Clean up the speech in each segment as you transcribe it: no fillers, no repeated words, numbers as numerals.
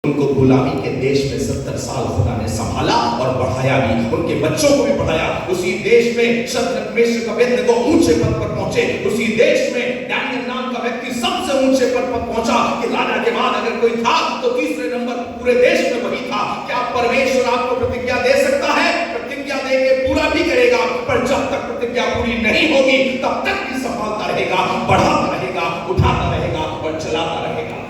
उनको गुलामी के देश में 70 साल खुदा ने संभाला और बढ़ाया भी, उनके बच्चों को भी बढ़ाया। उसी देश में शद्रक मेशक अबेदनगो ऊंचे पद पर पहुंचे। उसी देश में दानियल नाम का व्यक्ति सबसे ऊंचे पद पर पहुंचा कि राजा के बाद अगर कोई था तो तीसरे नंबर पूरे देश में वही था। क्या परमेश्वर आपको प्रतिज्ञा दे सकता है? प्रतिज्ञा देके पूरा भी करेगा, पर जब तक प्रतिज्ञा पूरी नहीं होगी तब तक भी संभालता रहेगा, बढ़ाता रहेगा, उठाता रहेगा और चलाता रहेगा।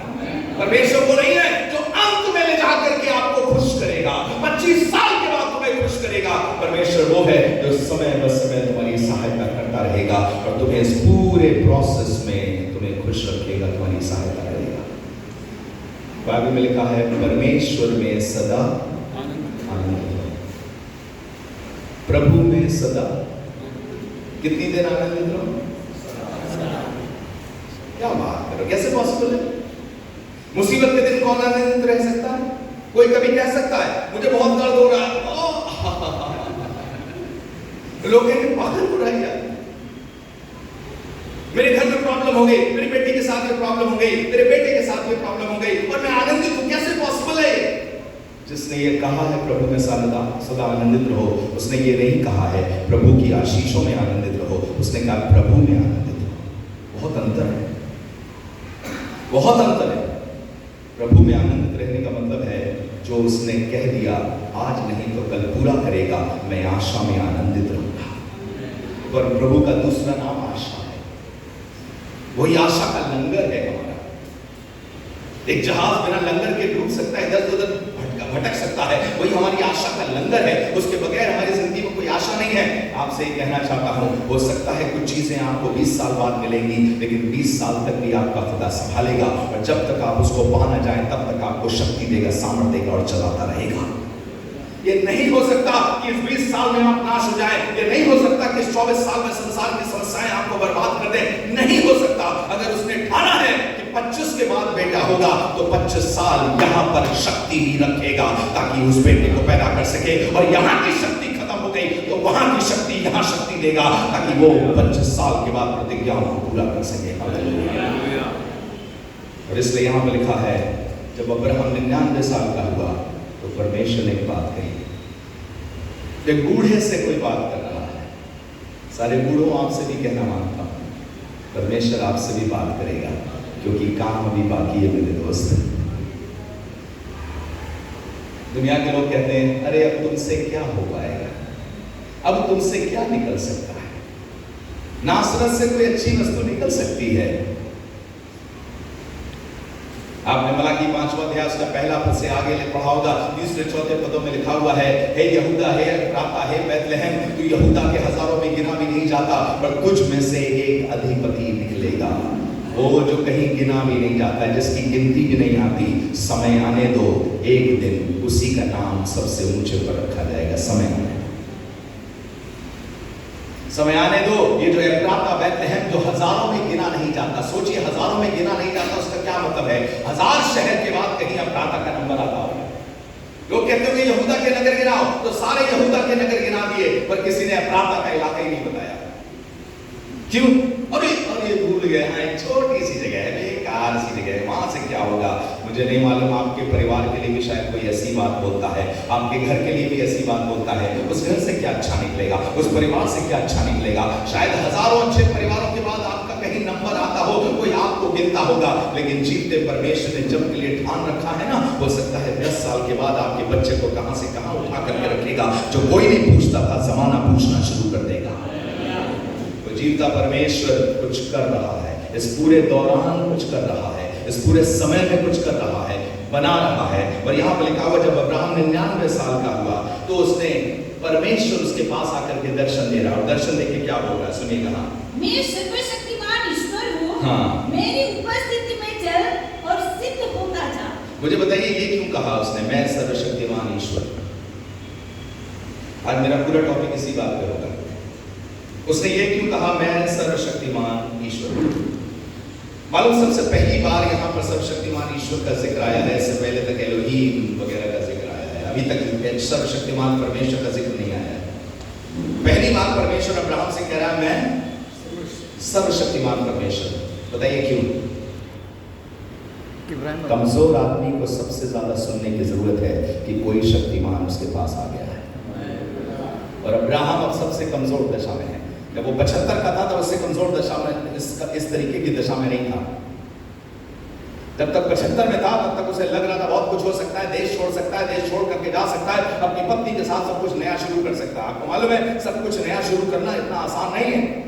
परमेश्वर वो नहीं है जो अंत में ले जाकर के आपको खुश करेगा, 25 साल के बाद तुम्हें खुश करेगा। परमेश्वर वो है जो समय ब समय तुम्हारी सहायता करता रहेगा और तुम्हें इस पूरे प्रोसेस में तुम्हें खुश रखेगा, तुम्हारी सहायता करेगा। बाइबल में लिखा है परमेश्वर में सदा आनंद है, प्रभु में सदा। कितनी देर आनंदित रहो? क्या बात करो, कैसे पॉसिबल है? मुसीबत के दिन कौन आनंदित रह सकता है? कोई कभी कह सकता है मुझे बहुत दर्द हो रहा है, लोग कहेंगे पागल हो रहा है यार, मेरे घर में प्रॉब्लम हो गई, मेरी बेटी के साथ ये प्रॉब्लम हो गई, मेरे बेटे के साथ ये प्रॉब्लम हो गई और मैं आनंदित हूं, कैसे पॉसिबल है? जिसने ये कहा है प्रभु में सदा आनंदित रहो, उसने ये नहीं कहा है प्रभु की आशीषों में आनंदित रहो, उसने कहा प्रभु में आनंदित रहो। बहुत अंतर है, बहुत अंतर है। प्रभु में आनंदित रहने का मतलब है जो उसने कह दिया आज नहीं तो कल पूरा करेगा, मैं आशा में आनंदित रहूंगा। पर प्रभु का दूसरा नाम आशा है, वही आशा का लंगर है हमारा। एक जहाज बिना लंगर के डूब सकता है, इधर उधर भटक सकता है, वही हमारी आशा का लंगर है। उसके बगैर हमारी जिंदगी में कोई आशा नहीं है। आपसे ये कहना चाहता हूं, हो सकता है कुछ चीजें आपको 20 साल बाद मिलेंगी, लेकिन 20 साल तक भी आपका खुदा संभालेगा और जब तक आप उसको पा ना जाए तब तक आपको शक्ति देगा, सामर्थ्य देगा और चलाता रहेगा। ये नहीं हो सकता कि इस 20 साल में आप नाश हो जाए, ये नहीं हो सकता कि इस 24 साल में संसार की समस्याएं आपको बर्बाद कर दें, नहीं हो सकता। अगर उसने ठाना है कि 25 के बाद बेटा होगा तो 25 साल यहाँ पर शक्ति ही रखेगा ताकि उस बेटे को पैदा कर सके, और यहाँ की शक्ति खत्म हो गई तो वहां की शक्ति यहाँ शक्ति देगा ताकि वो 25 साल के बाद प्रतिज्ञाओं को पूरा कर सके। और इसलिए यहाँ पर लिखा है जब अब्राहम 99 साल का हुआ तो परमेश्वर ने एक बात कही। एक बूढ़े से कोई बात कर रहा है, सारे बूढ़ों आपसे भी कहना मानता हूं, परमेश्वर आपसे भी बात करेगा क्योंकि काम अभी बाकी है मेरे दोस्त। दुनिया के लोग कहते हैं अरे अब तुमसे क्या हो पाएगा, अब तुमसे क्या निकल सकता है, नासरत से कोई अच्छी वस्तु निकल सकती है। आपने मलाकी 5वां अध्याय उसका पहला पद से आगे पढ़ा होगा, तीसरे चौथे पदों में लिखा हुआ है, हे यहूदा, हे एफ्राता, हे बैतलहम, तू यहूदा के हजारों में गिना भी नहीं जाता, पर तुझ में से एक अधिपति निकलेगा, वो जो कहीं गिना भी नहीं जाता, जिसकी गिनती भी नहीं आती। समय आने दो, एक दिन उसी का नाम सबसे ऊंचे पर रखा जाएगा। समय आने दो। ये जो एफ्राता बैतलहम जो हजारों में गिना नहीं जाता, सोचिए हजारों में गिना नहीं जाता, उसका क्या मतलब है? 1000 शहर के बाद कहीं एफ्राता का नंबर आता होगा। लोग कहते होंगे यहूदा के नगर गिनाओ, तो सारे यहूदा के नगर गिना दिए, पर किसी ने एफ्राता का इलाका ही नहीं बताया। क्यों? अरे भूल गए, एक छोटी सी जगह है, बेकार सी जगह है, वहां से क्या होगा मुझे नहीं मालूम। आपके परिवार के लिए भी शायद कोई ऐसी बात बोलता है, आपके घर के लिए भी ऐसी बात बोलता है, उस घर से क्या अच्छा निकलेगा, उस परिवार से क्या अच्छा निकलेगा। शायद हजारों अच्छे परिवारों के बाद आपका कहीं नंबर आता हो, कोई आपको गिनता होगा, लेकिन जीवते परमेश्वर ने जब के लिए ठान रखा है ना, हो सकता है 10 साल के बाद आपके बच्चे को कहां से कहां उठा करके रखेगा, जो कोई नहीं पूछता था जमाना पूछना शुरू कर देगा। जीवता परमेश्वर कुछ कर रहा है, इस पूरे दौरान कुछ कर रहा है, इस पूरे समय में कुछ कर रहा है, बना रहा है। और यहाँ पर लिखा हुआ जब अब्राहम 99 साल का हुआ तो उसने परमेश्वर उसके पास आकर के दर्शन दे रहा, और दर्शन देके क्या बोल रहा है सुनिएगा। हाँ, मैं सर्वशक्तिमान ईश्वर हूँ, हाँ, मेरी उपस्थिति में चल और सिद्ध होता जा। मुझे बताइए ये क्यों कहा उसने, मैं सर्वशक्तिमान ईश्वर। आज मेरा पूरा टॉपिक इसी बात पे होगा। उसने ये क्यों कहा मैं सर्वशक्तिमान ईश्वर? मालूम सबसे पहली बार यहाँ पर सर्वशक्तिमान ईश्वर का जिक्र आया है, इससे पहले तक एलोहीम वगैरह का जिक्र आया है, अभी तक सर्वशक्तिमान परमेश्वर का जिक्र नहीं आया है। पहली बार परमेश्वर अब्राहम से कह रहा है मैं सर्वशक्तिमान परमेश्वर। बताइए क्यों? कमजोर आदमी को सबसे ज्यादा सुनने की जरूरत है कि कोई शक्तिमान उसके पास आ गया है। और अब्राहम अब सबसे कमजोर दशा में है। जब वो 75 का था तब उससे कमजोर दशा में इस तरीके की दशा में नहीं था। जब तक 75 में था तब तक उसे लग रहा था बहुत कुछ हो सकता है, देश छोड़ सकता है, देश छोड़ करके जा सकता है, अपनी पत्नी के साथ सब कुछ नया शुरू कर सकता है। आपको मालूम है सब कुछ नया शुरू करना इतना आसान नहीं है।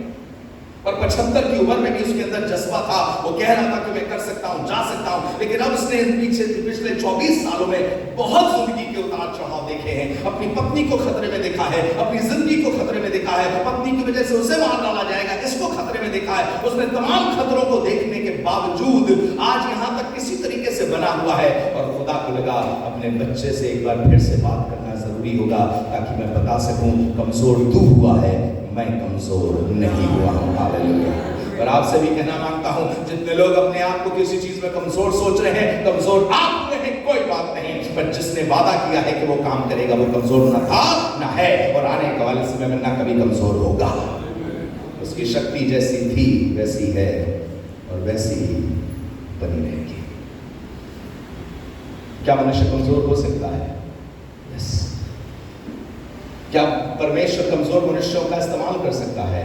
और 75 की उम्र में भी उसके अंदर जज्बा था, वो कह रहा था कि मैं कर सकता हूं, जा सकता हूं। लेकिन अब उसने पिछले 24 सालों में बहुत जिंदगी के उतार चढ़ाव देखे हैं। अपनी पत्नी को खतरे में देखा है, अपनी जिंदगी को खतरे में देखा है, पत्नी की वजह से उसे मार डाला जाएगा इसको खतरे में देखा है। उसने तमाम खतरों को देखने के बावजूद आज यहां तक किसी तरीके से बना हुआ है। और खुदा को लगा अपने बच्चे से एक बार फिर से बात करना जरूरी होगा ताकि मैं बता सकूं कमजोर तू हुआ है, मैं कमजोर नहीं हुआ हूं। हालेलुया। और आपसे भी कहना मांगता हूं जितने लोग अपने आप को किसी चीज में कमजोर सोच रहे हैं, कमजोर आप हुए हैं कोई बात नहीं, पर जिसने वादा किया है कि वो काम करेगा वो कमजोर ना था ना है और आने वाले समय में ना कभी कमजोर होगा। उसकी शक्ति जैसी थी वैसी है और वैसी ही बनी रहेगी। क्या मनुष्य कमजोर हो सकता है? यस। क्या परमेश्वर कमजोर मनुष्यों का इस्तेमाल कर सकता है?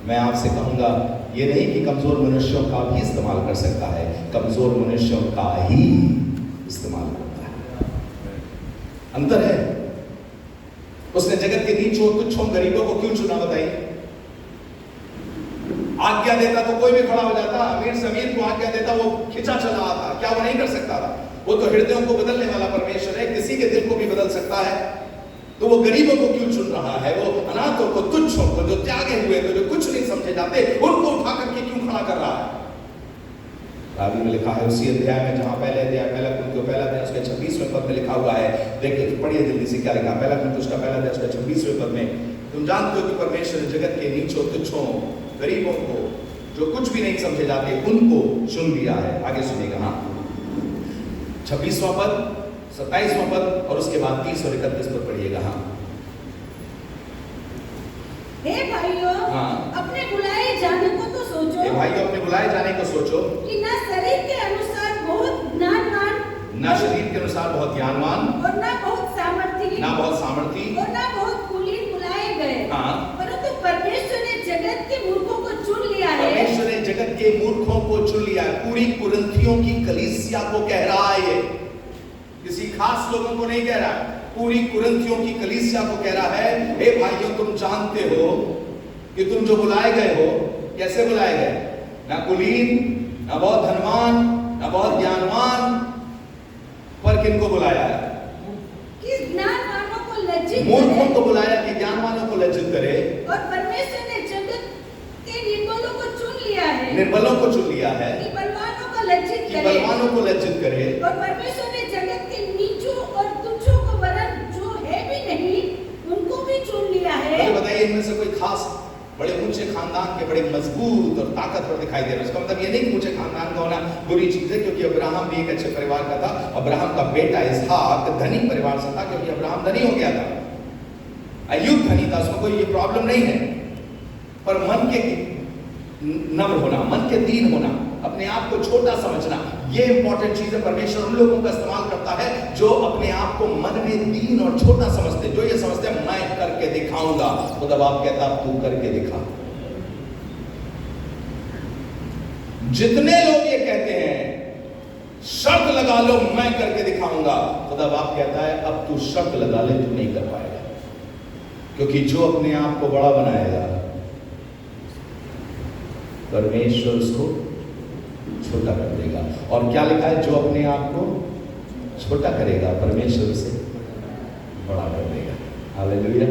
मैं आपसे कहूंगा ये नहीं कि कमजोर मनुष्यों का भी इस्तेमाल कर सकता है, कमजोर मनुष्यों का ही इस्तेमाल करता है। अंतर है। उसने जगत के नीचों तुच्छों गरीबों को क्यों चुना बताइए? आज्ञा देता तो कोई भी खड़ा हो जाता, अमीर से अमीर को आज्ञा देता वो खिंचा चला आता। क्या वो नहीं कर सकता था? वो तो हृदयों को बदलने वाला परमेश्वर है, किसी के दिल को भी बदल सकता है। तो वो गरीबों को क्यों चुन रहा है? वो अनाथों को, तुच्छों को, जो त्यागे हुए थे, जो कुछ नहीं समझे जाते, उनको उठा करके क्यों खड़ा कर रहा है? रावी में लिखा है उसी अध्याय में जहां पहले अध्याय पहला अध्याय उसके 26वें पद में लिखा हुआ है। देखिए पढ़िए जल्दी से क्या लिखा। पहला उसका पहला अध्याय उसका 26वें पद में तुम जानते हो कि परमेश्वर जगत के नीचों तुच्छों गरीबों को, जो कुछ भी नहीं समझे जाते, उनको चुन लिया है। आगे सुनिएगा। हाँ 26वां पद, 27वां पद और उसके बाद 30 और 31 पद पढ़िएगा। हाँ हे भाइयों, हाँ। अपने बुलाए जाने को तो सोचो। हे भाइयों, अपने बुलाए जाने को सोचो कि ना शरीर के अनुसार बहुत ज्ञानवान, ना शरीर के अनुसार बहुत ज्ञानवान, और ना बहुत सामर्थी, और ना बहुत कुलीन बुलाए गए। हाँ। परंतु परमेश्वर ने जगत के मूर्खों को चुन लिया है। परमेश्वर ने जगत के मूर्खों को चुन लिया है। पूरी कुरिन्थियों की कलीसिया को कह रहा है ये, किसी खास लोगों को नहीं कह रहा है, पूरी कुरिन्थियों की कलीसिया को कह रहा है। हे भाइयों, तुम जानते हो कि तुम जो बुलाए गए हो, कैसे बुलाए गए? ना कुलीन, ना बहुत धनवान, ना बहुत ज्ञानवान, पर किनको बुलाया है? कि ज्ञानवानों को लज्जित, मूर्खों को बुलाया कि ज्ञानवानों को लज्जित करे। और परमेश्वर ने जगत के निर्बलों को चुन लिया है, निर्बलों को चुन लिया है कि बलवानों को लज्जित करे, बलवानों को लज्जित करे। और परमेश्वर ने जगत के नीचों और तुच्छों को वरन जो है भी नहीं उनको भी चुन लिया है। मुझे बताइए इनमें से कोई खास बड़े ऊंचे खानदान के बड़े मजबूत और ताकतवर दिखाई दे रहे हैं? इसका मतलब ये नहीं कि ऊंचे खानदान का होना बुरी चीज है, क्योंकि अब्राहम भी एक अच्छे परिवार का था। अब्राहम का बेटा इसहाक धनी परिवार से था, क्योंकि अब्राहम धनी हो गया था, अय्यूब धनी था, उसमें कोई ये प्रॉब्लम नहीं है। पर मन के नम्र होना, मन के दीन होना, अपने आप को छोटा समझना, ये इंपॉर्टेंट चीज है। परमेश्वर उन लोगों का इस्तेमाल करता है जो अपने आप को मन में दीन और छोटा समझते, जो ये समझते हैं मैं करके दिखाऊंगा। खुदा बाप कहता तू करके दिखा। जितने लोग ये कहते हैं शर्त लगा लो मैं करके दिखाऊंगा, खुदा बाप कहता है अब तू शर्त लगा ले, तू नहीं कर पाएगा। क्योंकि जो अपने आप को बड़ा बनाएगा परमेश्वर उसको छोटा कर देगा। और क्या लिखा है? जो अपने आप को छोटा करेगा परमेश्वर उसे बड़ा कर देगा। हालेलुया।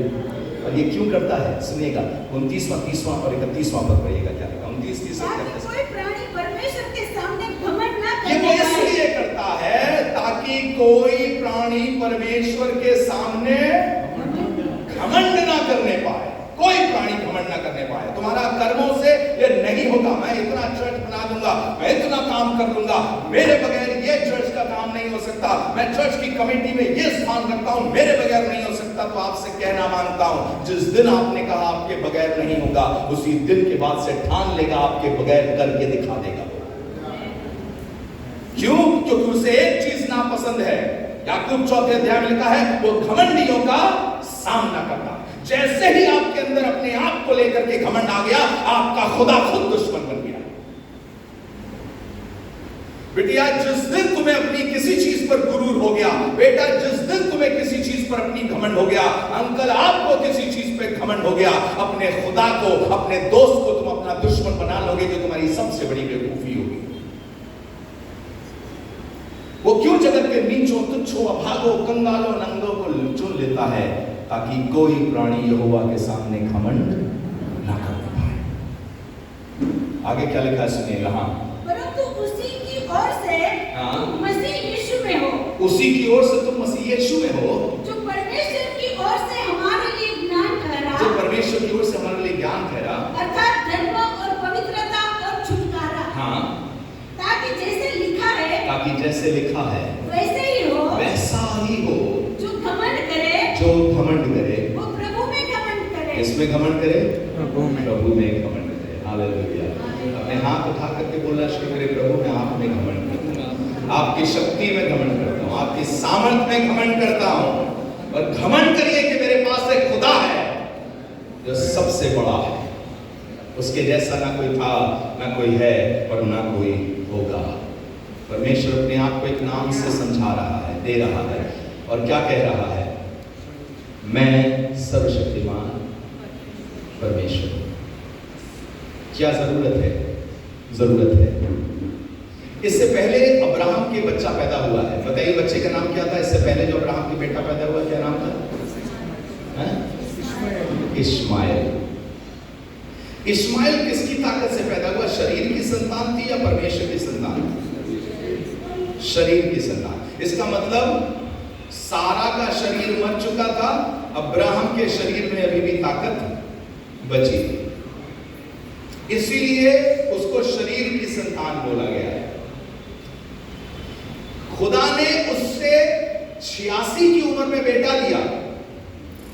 और ये क्यों करता है? सुनिएगा 29वां 30वां और 31वां पद पढ़िएगा। क्या लिखा? 29 30 कोई प्राणी परमेश्वर के सामने घमंड ना ये करे। इसलिए करता है ताकि कोई प्राणी परमेश्वर के सामने घमंड ना करने पाए। कोई प्राणी घमंड ना करने पाए। तुम्हारा कर्मों से ये नहीं होगा। मैं इतना चर्च बना दूंगा, मैं इतना काम कर दूंगा, मेरे बगैर ये चर्च का काम नहीं हो सकता, मैं चर्च की कमेटी में ये स्थान रखता हूं, मेरे बगैर नहीं हो सकता। तो आपसे कहना मांगता हूं, जिस दिन आपने कहा आपके बगैर नहीं होगा, उसी दिन के बाद से ठान लेगा आपके बगैर करके दिखा देगा। क्यों? क्योंकि उसे एक चीज नापसंद है। याकूब 4 अध्याय में लिखा है वो घमंडियों का सामना करता। जैसे ही आपके अंदर अपने आप को लेकर के घमंड आ गया, आपका खुदा खुद दुश्मन बन गया। बेटिया, जिस दिन तुम्हें अपनी किसी चीज पर गुरूर हो गया, बेटा जिस दिन तुम्हें किसी चीज पर अपनी घमंड हो गया, अंकल आपको किसी चीज पे घमंड हो गया, अपने खुदा को, अपने दोस्त को तुम अपना दुश्मन बना लोगे, जो तुम्हारी सबसे बड़ी बेवकूफी होगी। वो क्यों जगत के नीचों, तुच्छों, अभागों, कंगालों, नंगों को चुन लेता है, ताकि कोई प्राणी यहोवा के सामने घमंड ना कर पाए। आगे क्या लिखा है सुनिए यहाँ, परंतु उसी की ओर से तुम मसीह यीशु में हो, उसी की ओर से तुम मसीह यीशु में हो, जो परमेश्वर की ओर से हमारे लिए ज्ञान ठहरा, जो परमेश्वर की ओर से हमारे लिए ज्ञान ठहरा, अर्थात धर्म और पवित्रता और छुटकारा। हाँ, ताकि जैसे लिखा है, ताकि जैसे लिखा है वैसे ही हो, वैसा ही हो। जो घमंड करे, जो घमंड करे वो प्रभु में घमंड करे। इसमें घमंड करे, प्रभु में घमंड करे। हालेलुया। अपने हाथ उठा करके बोला, शुक्र प्रभु मैं आप में घमंड करता हूँ, आपकी शक्ति में घमंड करता हूँ, आपकी सामर्थ में घमंड करता हूँ। और घमंड करिए कि मेरे पास एक खुदा है जो सबसे बड़ा है, उसके जैसा ना कोई था, ना कोई है और ना कोई होगा। परमेश्वर अपने आप को एक नाम से समझा रहा है, दे रहा है, और क्या कह रहा है, मैं सर्वशक्तिमान परमेश्वर। क्या जरूरत है? जरूरत है। इससे पहले अब्राहम के बच्चा पैदा हुआ है, बताइए बच्चे का नाम क्या था? इससे पहले जो अब्राहम के बेटा पैदा हुआ, क्या नाम था? इश्माएल। इश्माएल किसकी ताकत से पैदा हुआ? शरीर की संतान थी या परमेश्वर की संतान? शरीर की संतान। इसका मतलब सारा का शरीर मर चुका था, अब्राहम के शरीर में अभी भी ताकत बची थी, इसीलिए उसको शरीर की संतान बोला गया है। खुदा ने उससे 86 की उम्र में बेटा दिया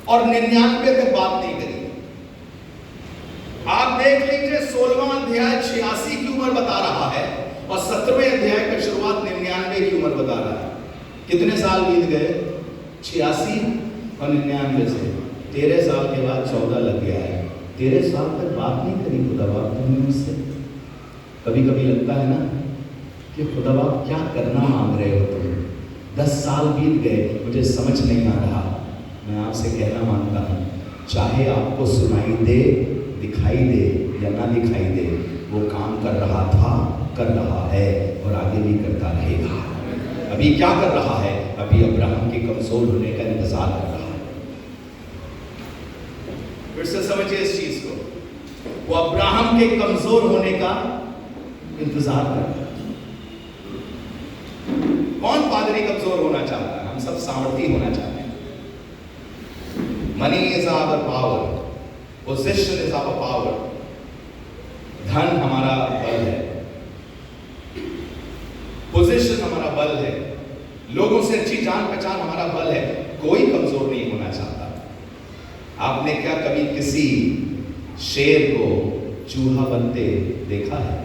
और 99 तक बात नहीं करी। आप देख लीजिए 16वां अध्याय 86 की उम्र बता रहा है और 17वें अध्याय का शुरुआत 99 की उम्र बता रहा है। कितने साल बीत गए? 86 और 99 से 13 साल के बाद 14 लग गया है। 13 साल तक बात नहीं करी खुदा बाप तुमने मुझसे। कभी कभी लगता है ना कि खुदा बाप क्या करना मांग रहे हो तुम? 10 साल बीत गए, मुझे समझ नहीं आ रहा। मैं आपसे कहना मांगता हूँ, चाहे आपको सुनाई दे, दिखाई दे या ना दिखाई दे, वो काम कर रहा था, कर रहा है और आगे भी करता रहेगा। अभी क्या कर रहा है? अभी अब्राहम के कमजोर होने का इंतजार कर रहा है। फिर से समझिए इस चीज को, वो अब्राहम के कमजोर होने का इंतजार कर रहा है। कौन पादरी कमजोर होना चाहता है? हम सब सामर्थी होना चाहते हैं। Money is our power, position is our power. धन हमारा बल है, पोजीशन हमारा बल है, लोगों से अच्छी जान पहचान हमारा बल है। कोई कमजोर नहीं होना चाहता। आपने क्या कभी किसी शेर को चूहा बनते देखा है?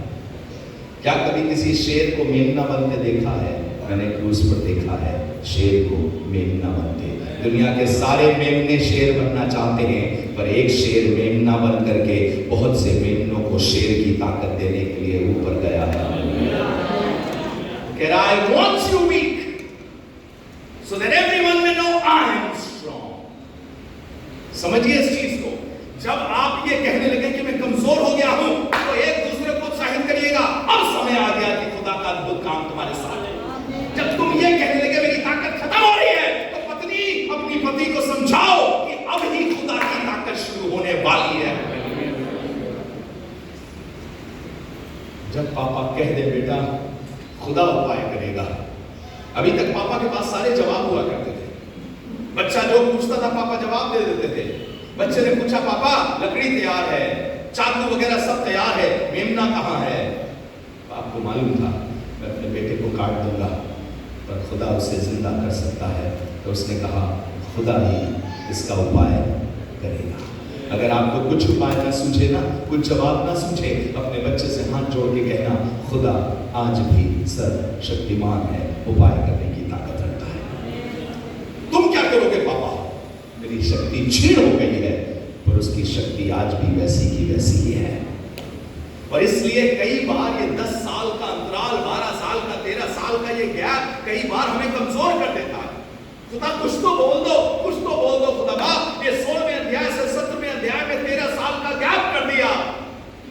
क्या कभी किसी शेर को मेमना बनते देखा है? मैंने क्रूज पर देखा है शेर को मेमना बनते। दुनिया के सारे मेमने शेर बनना चाहते हैं, पर एक शेर मेमना बन करके बहुत से मेमनों को शेर की ताकत देने के लिए ऊपर गया है। I want you weak so that everyone may know I am strong. समझिए इस चीज को। जब आप ये कहने लगे कि मैं कमजोर हो गया हूं, तो एक दूसरे को उत्साहित करिएगा। अब समय आ गया कि खुदा का अद्भुत काम तुम्हारे साथ है। जब तुम ये कहने लगे मेरी ताकत खत्म हो रही है, तो पत्नी अपनी पति को समझाओ कि अब ही खुदा की ताकत शुरू होने वाली है। जब पापा कह दे बेटा खुदा उपाय करेगा, अभी तक पापा के पास सारे जवाब हुआ करते थे। बच्चा जो पूछता था पापा जवाब दे देते थे। बच्चे ने पूछा पापा लकड़ी तैयार है, चाकू वगैरह सब तैयार है, मेमना कहाँ है? आपको मालूम था मैं अपने बेटे को काट दूंगा, पर खुदा उसे जिंदा कर सकता है। तो उसने कहा खुदा ही इसका उपाय करेगा। अगर आपको कुछ उपाय ना सूझे ना, कुछ जवाब ना सूझे, अपने बच्चे से हाथ जोड़ के कहना, खुदा आज भी सर्वशक्तिमान है, उपाय करने की ताकत रखता है। तुम क्या करोगे पापा? मेरी शक्ति क्षीण हो गई है, पर उसकी शक्ति आज भी वैसी की वैसी ही है। और इसलिए कई बार ये 10 साल का अंतराल, 12 साल का, 13 साल का ये गैप कई बार हमें कमजोर कर देता है। खुदा कुछ तो बोल दो, कुछ तो बोल दो खुदा बाप। ये 16वें अध्याय से 17वें अध्याय में 13 साल का गैप कर दिया।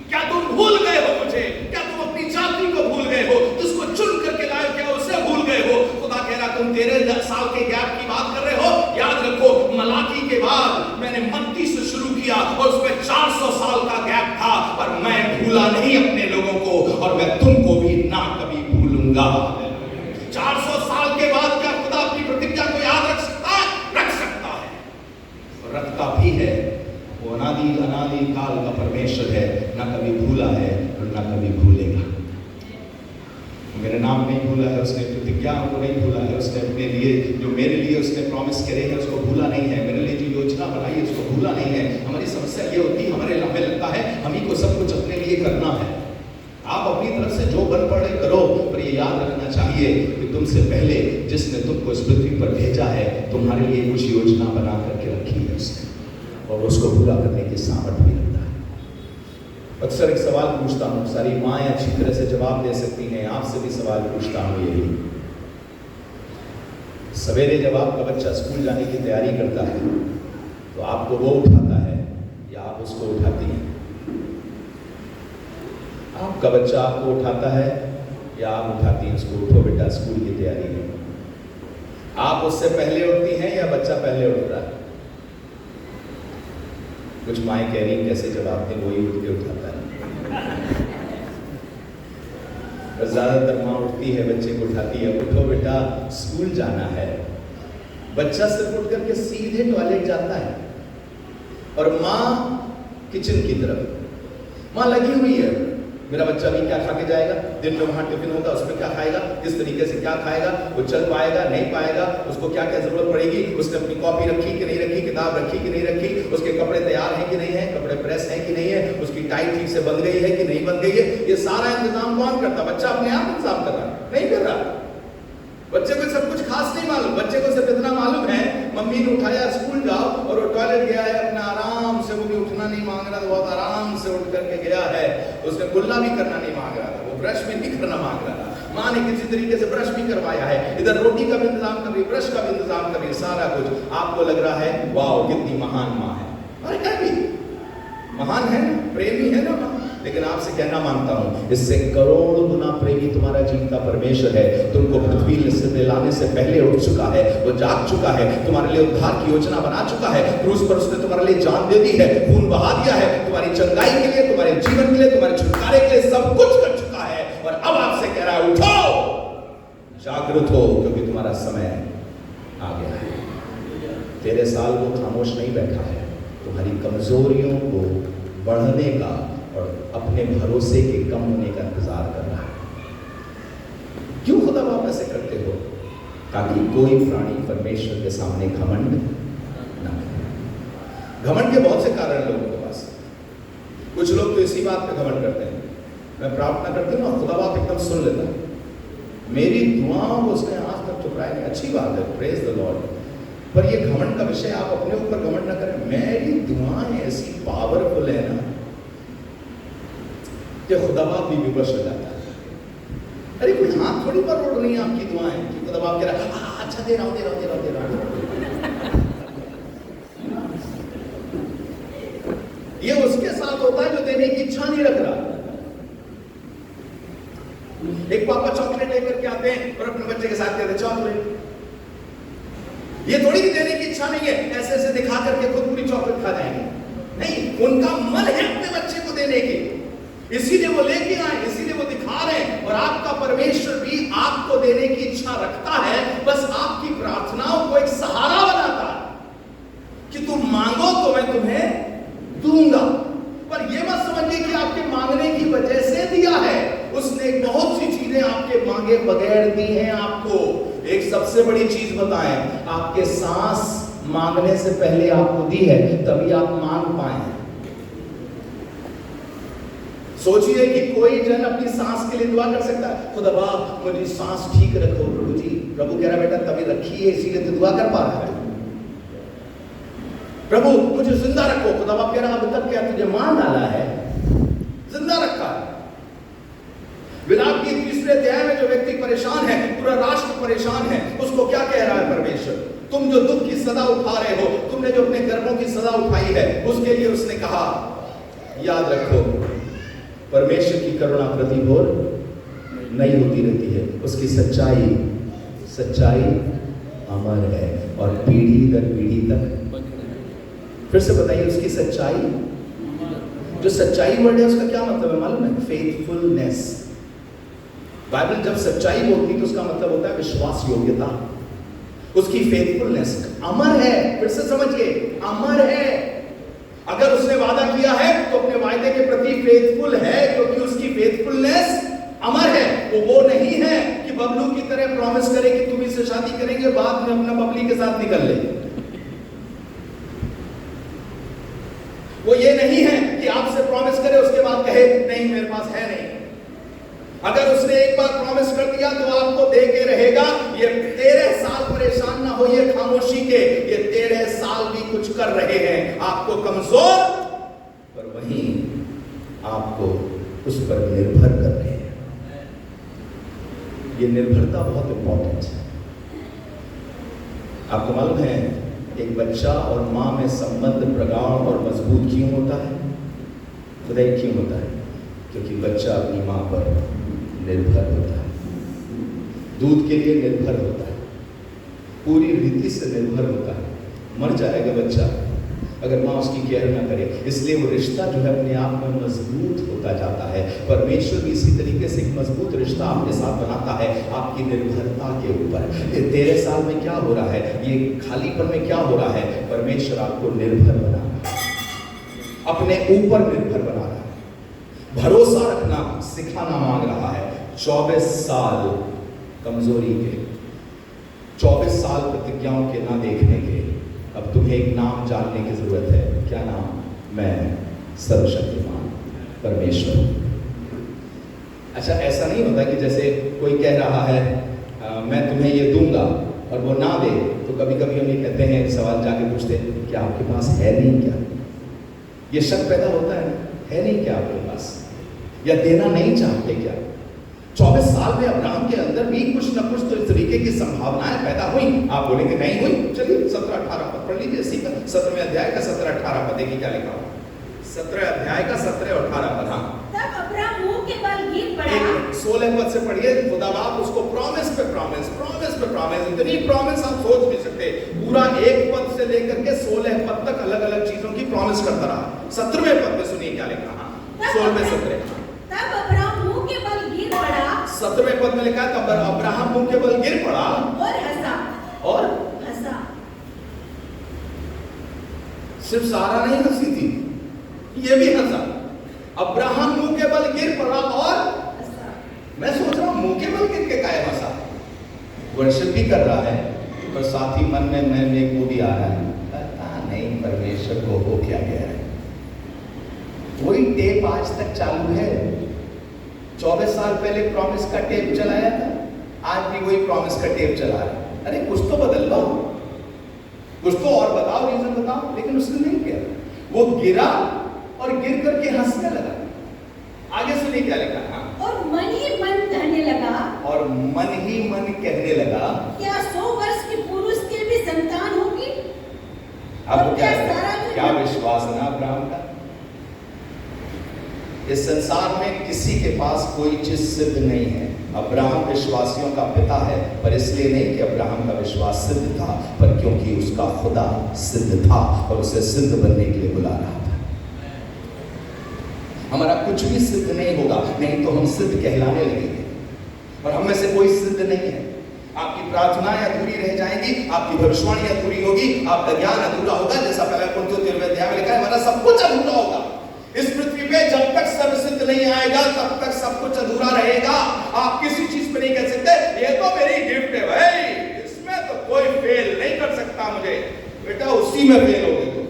क्या तुम भूल गए हो मुझे? क्या तुम अपनी जाति को भूल गए हो? जिसको चुन करके लाए, क्या उसे भूल गए हो? खुदा कह रहा तुम 13 साल के गैप की बात कर रहे हो। याद रखो, मलाकी के बाद मैंने मत्ती से शुरू किया और उसमें 400 साल का गैप था, पर मैं भूला नहीं अपने लोगों को, और मैं तुमको भी ना कभी भूलूंगा। 400 साल के बाद क्या खुदा अपनी प्रतिज्ञा को याद रख सकता है? रख सकता है, और रखता भी है। वो अनादि काल का परमेश्वर है, ना कभी भूला है और ना कभी भूलेगा। मेरे नाम नहीं भूला है उसने, प्रतिज्ञा को नहीं भूला है उसने, अपने लिए जो मेरे लिए उसने प्रॉमिस करे है उसको भूला नहीं है, मेरे लिए जो योजना बनाई है उसको भूला नहीं है। हमारी समस्या ये होती है, हमारे हमें लगता है हम ही को सब कुछ अपने लिए करना है। आप अपनी तरफ से जो बन पड़े करो, पर ये याद रखना चाहिए कि तुमसे पहले जिसने तुमको इस पृथ्वी पर भेजा है, तुम्हारे लिए कुछ योजना बना करके रखी है उसने, और उसको पूरा करने की सामर्थ्य भी रखता है। अक्सर एक सवाल पूछता हूँ, सारी माएँ अच्छी तरह से जवाब दे सकती हैं, आपसे भी सवाल पूछता हूँ यही। सवेरे जब आपका बच्चा स्कूल जाने की तैयारी करता है, तो आपको वो उठाता है या आप उसको उठाती हैं? आपका बच्चा आपको उठाता है या आप उठाती हैं उसको? उठो बेटा, स्कूल की तैयारी है। आप उससे पहले उठती हैं या बच्चा पहले उठता है? कुछ माएँ कह रही कैसे जवाब दें, वही उठ के उठाता है। पर ज्यादातर माँ उठती है, बच्चे को उठाती है, उठो बेटा स्कूल जाना है। बच्चा सिर्फ उठ करके सीधे टॉयलेट जाता है, और माँ किचन की तरफ, माँ लगी हुई है, मेरा बच्चा भी क्या खा के जाएगा, दिन में वहां टिफिन होगा, उसमें क्या खाएगा, किस तरीके से क्या खाएगा, वो चल पाएगा नहीं पाएगा, उसको क्या क्या जरूरत पड़ेगी, उसने अपनी कॉपी रखी कि नहीं रखी, किताब रखी कि नहीं रखी, उसके कपड़े तैयार हैं कि नहीं है, कपड़े प्रेस हैं कि नहीं है, उसकी टाई ठीक से बंध गई है कि नहीं बंध गई है। ये सारा इंतजाम कौन करता? बच्चा अपने आप इंतजाम कर रहा है? नहीं कर रहा। बच्चे को सब कुछ खास नहीं मालूम, बच्चे को सिर्फ इतना मालूम है मम्मी ने उठाया स्कूल जाओ, और वो टॉयलेट गया है अपना आराम से, वो भी उठना नहीं मांग रहा था, बहुत आराम से उठ करके गया है। उसने कुल्ला भी करना नहीं मांग रहा था, वो ब्रश भी नहीं करना मांग रहा था, माँ ने किसी तरीके से ब्रश भी करवाया है, इधर रोटी का भी इंतजाम कर रही, ब्रश का भी इंतजाम कर रही, सारा कुछ। आपको लग रहा है वाह कितनी महान माँ है। अरे क्या भी महान है, प्रेमी है ना माँ, लेकिन आपसे कहना मांगता हूं, इससे करोड़ गुना प्रेमी तुम्हारा जीविता परमेश्वर है। तुमको पृथ्वी से लाने से पहले उठ चुका है, वो जाग चुका है, तुम्हारे लिए उद्धार की योजना बना चुका है, क्रूस पर उसने तुम्हारे लिए जान दे दी है, खून बहा दिया है, तुम्हारी चंगाई के लिए, तुम्हारे जीवन के लिए, तुम्हारे छुटकारे के लिए सब कुछ कर चुका है। और अब आपसे कह रहा है उठो, जागृत हो, क्योंकि तुम्हारा समय आ गया है। 13 साल वो खामोश नहीं बैठा है, तुम्हारी कमजोरियों को बढ़ने का और अपने भरोसे के कम होने का इंतजार कर रहा है। क्यों खुदा बाप ऐसे करते हो? ताकि कोई प्राणी परमेश्वर के सामने घमंड न करे। घमंड के बहुत से कारण लोगों के पास। कुछ लोग तो इसी बात पे घमंड करते हैं, मैं प्रार्थना करती हूँ खुदा बाप एकदम सुन लेता है, मेरी दुआओं को उसने आज तक ठुकराया नहीं। अच्छी बात है, प्रेज द लॉर्ड, पर ये घमंड का विषय आप अपने ऊपर घमंड न करें। मेरी दुआएं ऐसी पावरफुल है ना कि खुदा बाप भी विवश हो जाता है। अरे कोई हाथ थोड़ी पर रोड नहीं है आपकी दुआएं कि खुदा बाप कह रहा है अच्छा दे रहा हूं, दे रहा हूं, दे रहा हूं, दे रहा हूं। ये उसके साथ होता है जो देने की इच्छा नहीं रख रहा। एक पापा चॉकलेट लेकर के आते हैं और अपने बच्चे के साथ कहते हैं चॉकलेट। ये थोड़ी देने की इच्छा नहीं है, ऐसे ऐसे दिखा करके खुद पूरी चॉकलेट खा जाएंगे, नहीं, उनका मन है अपने बच्चे को देने के, इसीलिए वो लेके आए, इसीलिए वो दिखा रहे हैं। और आपका परमेश्वर भी आपको देने की इच्छा रखता है, बस आपकी प्रार्थनाओं को एक सहारा बनाता है कि तुम मांगो तो मैं तुम्हें दूंगा। पर यह मत समझिए कि आपके मांगने की वजह से दिया है, उसने बहुत सी चीजें आपके मांगे बगैर दी हैं आपको। एक सबसे बड़ी चीज बताएं, आपके सांस मांगने से पहले आपको दी है, तभी आप मांग पाए। सोचिए कि कोई जन अपनी सांस के लिए दुआ कर सकता है, खुदा मुझे सांस ठीक रखो प्रभु जी। प्रभु कह रहा बेटा तभी रखी है, इसीलिए तो दुआ कर पा रहा है। प्रभु मुझे जिंदा रखो, खुदा कह रहा अब तक क्या तुझे मार डाला है, जिंदा रखा है। विलाप की 3 अध्याय में जो व्यक्ति परेशान है, पूरा राष्ट्र परेशान है, उसको क्या कह रहा है परमेश्वर? तुम जो दुख की सदा उठा रहे हो, तुमने जो अपने कर्मों की सदा उठाई है, उसके लिए उसने कहा याद रखो परमेश्वर की करुणा प्रति भोर नहीं होती रहती है, उसकी सच्चाई अमर है और पीढ़ी दर पीढ़ी तक। फिर से बताइए, उसकी सच्चाई, जो सच्चाई वर्ड है उसका क्या मतलब है मालूम है? फेथफुलनेस। बाइबल जब सच्चाई बोलती तो उसका मतलब होता है विश्वास योग्यता। उसकी फेथफुलनेस अमर है। फिर से समझिए, अमर है। अगर उसने वादा किया है तो अपने वायदे के प्रति फेथफुल है, क्योंकि उसकी फेथफुलनेस अमर है। वो नहीं है कि बबलू की तरह प्रॉमिस करे कि तुम इससे शादी करेंगे, बाद में अपना बबली के साथ निकल ले। वो ये नहीं है कि आपसे प्रॉमिस करे उसके बाद कहे नहीं मेरे पास है नहीं। अगर उसने एक बार प्रॉमिस कर दिया तो आपको दे के रहेगा। ये 13 साल परेशान ना होइए खामोशी के, ये 13 साल भी कुछ कर रहे हैं आपको कमजोर, पर वहीं आपको उस पर निर्भर कर रहे हैं। ये निर्भरता बहुत इंपॉर्टेंट है। आपको मालूम है एक बच्चा और मां में संबंध प्रगाढ़ और मजबूत क्यों होता है? बताइए क्यों होता है? क्योंकि बच्चा अपनी मां पर निर्भर होता है, दूध के लिए निर्भर होता है, पूरी रीति से निर्भर होता है। मर जाएगा बच्चा अगर मां उसकी केयर ना करे। इसलिए वो रिश्ता जो है अपने आप में मजबूत होता जाता है। परमेश्वर भी इसी तरीके से एक मजबूत रिश्ता आपके साथ बनाता है, आपकी निर्भरता के ऊपर। ये 13 साल में क्या हो रहा है, ये खालीपन में क्या हो रहा है? परमेश्वर आपको निर्भर बना रहा है, अपने ऊपर निर्भर बना रहा है, भरोसा रखना सिखाना मांग रहा है। 24 साल कमजोरी के, 24 साल प्रतिज्ञाओं के ना देखने के, अब तुम्हें एक नाम जानने की जरूरत है। क्या नाम? मैं सर्वशक्तिमान परमेश्वर। अच्छा, ऐसा नहीं होता कि जैसे कोई कह रहा है मैं तुम्हें ये दूंगा और वो ना दे, तो कभी कभी हम ये कहते हैं, सवाल जाके पूछते हैं क्या आपके पास है नहीं क्या? ये शक पैदा होता है ना, है नहीं क्या आपके पास, या देना नहीं चाहते क्या? 24 साल में अब्राहम के अंदर भी कुछ न कुछ तो इस तरीके की संभावनाएं पैदा हुई। आप बोलेंगे नहीं हुई, चलिए 17-18 पद पढ़ लीजिए, इसी का 17वें अध्याय का 17-18 पद देखिए क्या लिखा हुआ। 17 अध्याय का 17 और 18 पद। हाँ, तब अब्राहम मुंह के बल गिर पड़ा। 16 पद से पढ़िए। खुदा बाप उसको प्रॉमिस पे प्रॉमिस, प्रॉमिस पे प्रॉमिस, इतनी प्रॉमिस आप सोच नहीं सकते। पूरा 1 पद से लेकर के 16 पद तक अलग अलग चीजों की प्रॉमिस करता रहा। 17वें पद में सुनिए क्या लिखा। हाँ, 16 17। तब अब्राहम मुंह के बल गिर पड़ा। 17वें पद में लिखा है तब अब्राहम मुंह के बल गिर पड़ा और हंसा। और हंसा। सिर्फ सारा नहीं हंसी थी, ये भी हंसा। अब्राहम मुंह के बल गिर पड़ा और हंसा। मैं सोच रहा हूं मुंह के बल गिर के काहे हंसा? वर्शिप भी कर रहा है और साथ ही मन में एक वो भी आ रहा है, पता नहीं परमेश्वर को हो क्या गया है। वही टेप आज तक चालू है। 24 साल पहले प्रॉमिस का टेप चलाया था, आज भी वही प्रॉमिस का टेप चला रहा है। अरे कुछ तो बदल लो, कुछ तो और बताओ, रीजन बताओ। लेकिन उसने नहीं किया, वो गिरा और गिर करके हंसने लगा। आगे सुनिए क्या लिखा। हाँ, और मन ही मन कहने लगा। और मन ही मन कहने लगा, क्या 100 वर्ष के पुरुष के भी संतान होगी? अब क्या विश्वास है ना अब्राहम का। इस संसार में किसी के पास कोई चीज सिद्ध नहीं है। अब्राहम विश्वासियों का पिता है, पर इसलिए नहीं कि अब्राहम का विश्वास सिद्ध था, पर क्योंकि उसका खुदा सिद्ध था और उसे सिद्ध बनने के लिए बुला रहा था। हमारा कुछ भी सिद्ध नहीं होगा, नहीं तो हम सिद्ध कहलाने लगेंगे, और हम में से कोई सिद्ध नहीं है। आपकी प्रार्थनाएं अधूरी रह जाएंगी, आपकी भविष्यवाणी अधूरी होगी, आपका ज्ञान अधूरा होगा, जैसा पहले कुरिन्थियों 13वें अध्याय में लिखा है, हमारा सब कुछ अधूरा होगा। इस पृथ्वी पे जब तक सर्वसिद्ध नहीं आएगा तब तक सब कुछ अधूरा रहेगा। आप किसी चीज पे नहीं कह सकते ये तो मेरी गिफ्ट है भाई, इसमें तो कोई फेल नहीं कर सकता मुझे। बेटा उसी में फेल हो गए तुम।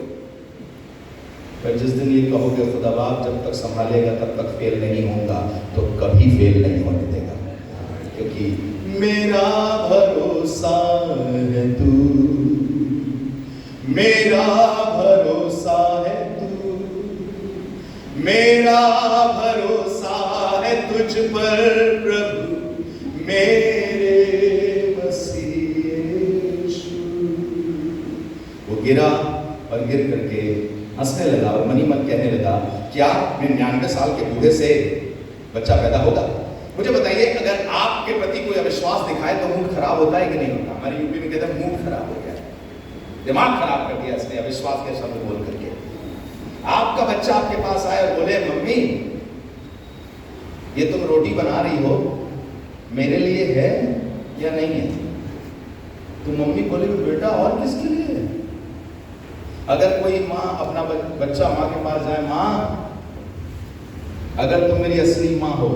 पर जिस दिन ये कहोगे खुदा बाप जब तक संभालेगा तब तक फेल नहीं होगा, तो कभी फेल नहीं होने देगा, क्योंकि मेरा भरोसा है तू, मेरा भरोसा है तू, मेरा भरोसा है तुझ पर प्रभु मेरे मसीह यीशु। वो गिरा और गिर करके हंसने लगा और मनी मन कहने लगा, क्या 99 साल के बूढ़े से बच्चा पैदा होगा? मुझे बताइए, अगर आपके प्रति कोई अविश्वास दिखाए तो मूड खराब होता है कि नहीं होता? हमारे यूपी में कहते हैं मूड खराब हो गया, दिमाग खराब कर दिया इसने अविश्वास के शब्द बोल करके। आपका बच्चा आपके पास आए और बोले, मम्मी ये तुम रोटी बना रही हो मेरे लिए है या नहीं है? तो मम्मी बोले, बेटा और किसके लिए है? अगर कोई माँ अपना बच्चा माँ के पास जाए, माँ अगर तुम मेरी असली माँ हो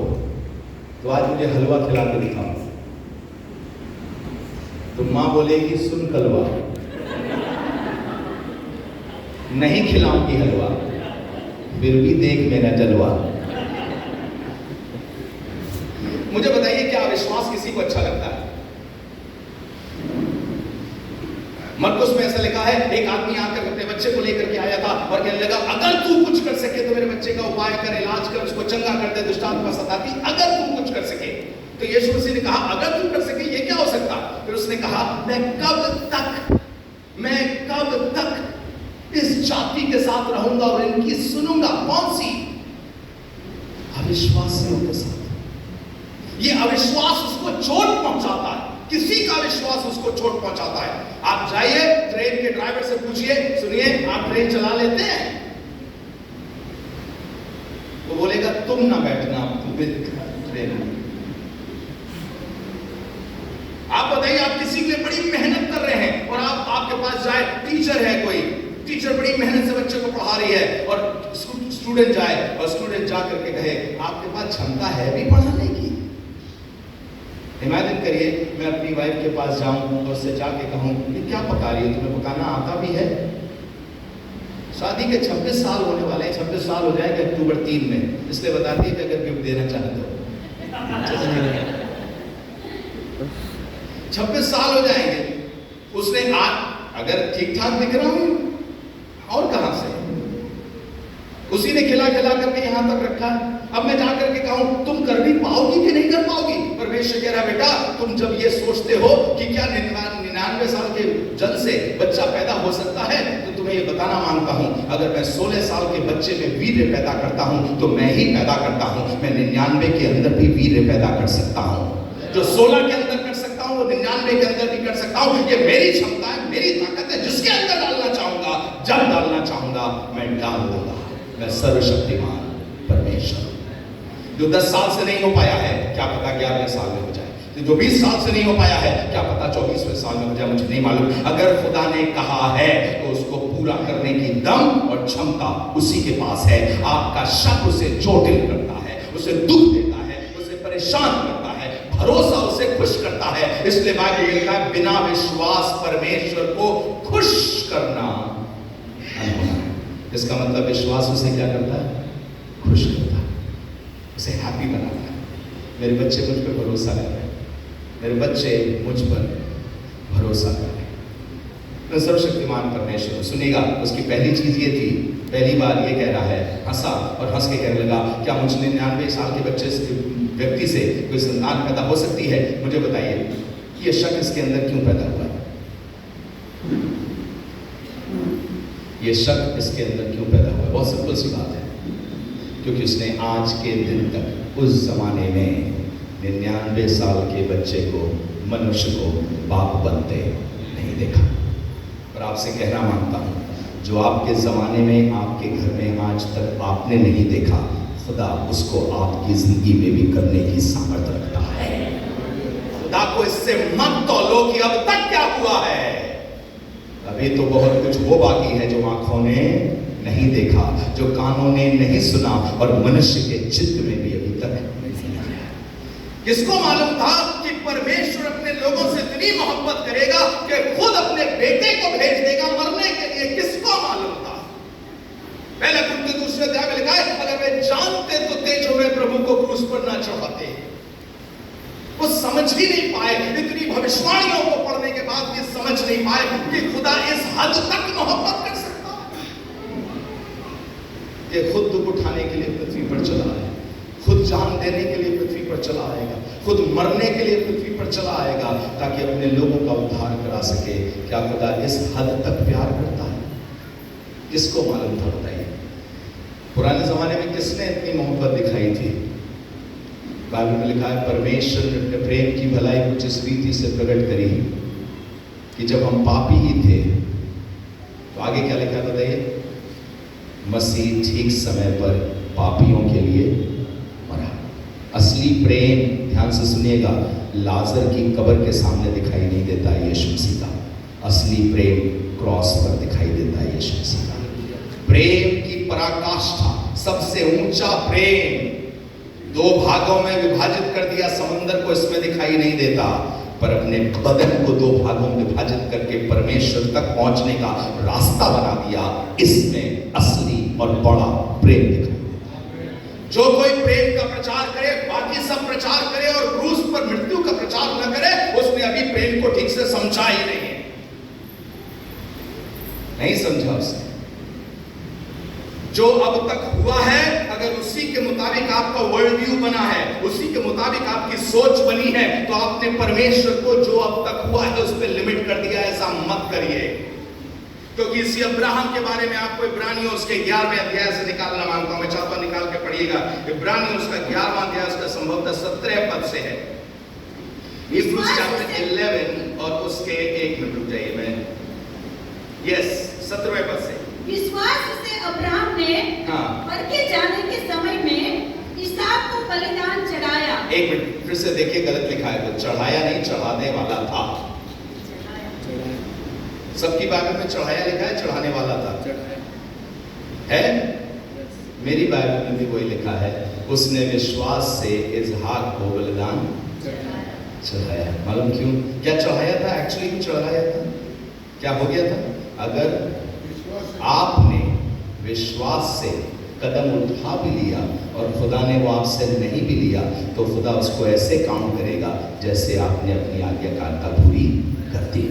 तो आज मुझे हलवा खिला के दिखाओ, तो माँ बोलेगी, सुन कलवा, नहीं खिलाऊंगी हलवा, फिर भी देख मेरा जलवा। मुझे बताइए, क्या अविश्वास किसी को अच्छा लगता है? मरकुस में ऐसा लिखा है, एक आदमी आकर अपने बच्चे को लेकर के आया था और कहने लगा, अगर तू कुछ कर सके तो मेरे बच्चे का उपाय कर, इलाज कर, उसको चंगा कर दे, दुष्ट आत्मा सताती, अगर तू कुछ कर सके। तो यीशु मसीह ने कहा, अगर तू कर सके ये क्या हो सकता? फिर उसने कहा, मैं कब तक इस जाति के साथ रहूंगा और इनकी सुनूंगा? कौन सी? अविश्वासियों के साथ। ये अविश्वास उसको चोट पहुंचाता है, किसी का विश्वास उसको चोट पहुंचाता है। आप जाइए ट्रेन के ड्राइवर से पूछिए, सुनिए आप ट्रेन चला लेते हैं? वो बोलेगा, तुम ना बैठना ट्रेन में। आप बताइए, आप किसी के लिए बड़ी मेहनत कर रहे हैं और आपके पास जाए, टीचर है कोई, टीचर बड़ी मेहनत से बच्चे को पढ़ा रही है और स्टूडेंट जाए और स्टूडेंट जा करके कहे, आपके पास क्षमता है भी पढ़ाने की? इमेजिन करिए, मैं अपनी वाइफ के पास जाऊं और उससे जाके कहूं, ये क्या पका रही है, तुम्हें पकाना आता भी है? शादी के 26 साल होने वाले हैं, 26 साल हो जाएंगे अक्टूबर 3 में, इसलिए बताती है कि अगर गिफ्ट देना चाहते हो 26 साल हो जाएंगे। उसने आज अगर ठीक ठाक दिख रहा हूं और कहां से, उसी ने खिला खिला करके यहां तक रखा है। अब मैं जाकर के कहूं, तुम कर भी पाओगी कि नहीं कर पाओगी? परमेश्वर कह रहा, बेटा तुम जब ये सोचते हो कि क्या 99 साल के जन से बच्चा पैदा हो सकता है, तो तुम्हें ये बताना मांगता हूं, अगर मैं 16 साल के बच्चे में वीर्य पैदा करता हूं तो मैं ही पैदा करता हूं। मैं 99 के अंदर भी वीर्य पैदा कर सकता हूं। जो 16 के अंदर कर सकता हूं वो 99 के अंदर भी कर सकता हूं। ये मेरी क्षमता है, मेरी ताकत है, जिसके अंदर डालना चाहूंगा, जब डालना चाहूंगा मैं डाल दूंगा। मैं सर्वशक्तिमान परमेश्वर। जो 10 साल से नहीं हो पाया है, क्या पता 11वें साल में हो जाए। जो 20 साल से नहीं हो पाया है, क्या पता 24वें साल में हो जाए, मुझे नहीं मालूम। अगर खुदा ने कहा है तो उसको पूरा करने की दम और क्षमता उसी के पास है। आपका शक उसे चोटिल करता है, उसे दुख देता है, उसे परेशान करता है, भरोसा उसे खुश करता है। इसलिए बाइबल में लिखा है, बिना विश्वास परमेश्वर को खुश करना अनहोना है। इसका मतलब विश्वास उसे क्या करता है? खुश करता है, उसे हैप्पी बनाता है। मेरे बच्चे मुझ पर भरोसा कर रहे हैं, मेरे बच्चे मुझ पर भरोसा कर रहे हैं। तो सर्वशक्तिमान परमेश्वर सुनेगा। उसकी पहली चीज ये थी, पहली बार ये कह रहा है, हंसा और हंस के कहने लगा, क्या मुझ 99 साल के बच्चे से, व्यक्ति से कोई संतान पैदा हो सकती है? मुझे बताइए, ये शक इसके अंदर क्यों पैदा हुआ? ये शक इसके अंदर क्यों पैदा हुआ? बहुत सिंपल सी बात है, क्योंकि उसने आज के दिन तक उस जमाने में 99 साल के बच्चे को, मनुष्य को बाप बनते नहीं देखा। और आपसे कहना मांगता हूं, जो आपके जमाने में, आपके घर में आज तक आपने नहीं देखा, खुदा उसको आपकी जिंदगी में भी करने की सामर्थ्य रखता है। खुदा को इससे मत तौलो कि अब तक क्या हुआ है। अभी तो बहुत कुछ वो बाकी है जो आंखों ने नहीं देखा, जो कानों ने नहीं सुना और मनुष्य के चित्त में भी अभी तक नहीं आया। किसको मालूम था कि परमेश्वर अपने लोगों से इतनी मोहब्बत करेगा कि खुद अपने बेटे को भेज देगा मरने के लिए, किसको मालूम था? पहले कुरिन्थियों दूसरे अध्याय में लिखा है, अगर वे जानते तो तेजों में प्रभु को क्रूस पर ना चढ़ाते। वो समझ ही नहीं पाए, इतनी भविष्यवाणियों को पढ़ने के बाद भी समझ नहीं पाए कि खुदा इस हद तक मोहब्बत कर सकता है कि खुद दुख उठाने के लिए पृथ्वी पर चला है, खुद जान देने के लिए पृथ्वी पर चला आएगा, खुद मरने के लिए पृथ्वी पर चला आएगा ताकि अपने लोगों का उद्धार करा सके। क्या खुदा इस हद तक प्यार करता है? किसको मालूम था? बताइए, पुराने जमाने में किसने इतनी मोहब्बत दिखाई थी? बाइबल में लिखा है, परमेश्वर ने अपने प्रेम की भलाई कुछ इस रीति से प्रकट करी कि जब हम पापी ही थे, तो आगे क्या लिखा बताइए? मसीह ठीक समय पर पापियों के लिए मरा। असली प्रेम, ध्यान से सुनिएगा, लाजर की कब्र के सामने दिखाई नहीं देता यीशु मसीह का। असली प्रेम क्रॉस पर दिखाई देता है यीशु मसीह का। प्रेम की पराकाष्ठा, सबसे ऊंचा प्रेम दो भागों में विभाजित कर दिया समंदर को, इसमें दिखाई नहीं देता, पर अपने बदन को दो भागों में विभाजित करके परमेश्वर तक पहुंचने का रास्ता बना दिया। इसमें असली और बड़ा प्रेम दिखाई देता है। जो कोई प्रेम का प्रचार करे, बाकी सब प्रचार करे और क्रूस पर मृत्यु का प्रचार न करे, उसने अभी प्रेम को ठीक से समझा ही नहीं समझा उसने। जो अब तक हुआ है, अगर उसी के मुताबिक आपका वर्ल्ड व्यू बना है, उसी के मुताबिक आपकी सोच बनी है, तो आपने परमेश्वर को जो अब तक हुआ है उस पर लिमिट कर दिया। ऐसा मत करिए, क्योंकि इसी अब्राहम के बारे में आपको इब्रानियों उसके 11वें अध्याय से निकालना मांगता हूं। मैं चाहता हूं निकाल के पढ़िएगा। इब्रानियों उसका 11वां अध्याय, उसका संभवतः 17 पद से है। Hebrews chapter 11 और उसके 1 मिनट रुक जाइए, मैं 17वें पद से। विश्वास से अब्राहम ने मर के जाने के समय में इसहाक को बलिदान चढ़ाया। एक मिनट फिर से देखिए, गलत लिखा है, तो चढ़ाया नहीं, चढ़ाने वाला था। सबकी बाइबल में चढ़ाया लिखा है, चढ़ाने वाला था है। मेरी बाइबल में भी वही लिखा है, उसने विश्वास से इसहाक को बलिदान चढ़ाया। मालूम क्यों? क्या चढ़ाया था? एक्चुअली चढ़ाया था, क्या हो गया था? अगर आपने विश्वास से कदम उठा भी लिया और खुदा ने वो आपसे नहीं भी लिया, तो खुदा उसको ऐसे काउंट करेगा जैसे आपने अपनी आज्ञाकारिता पूरी कर दी।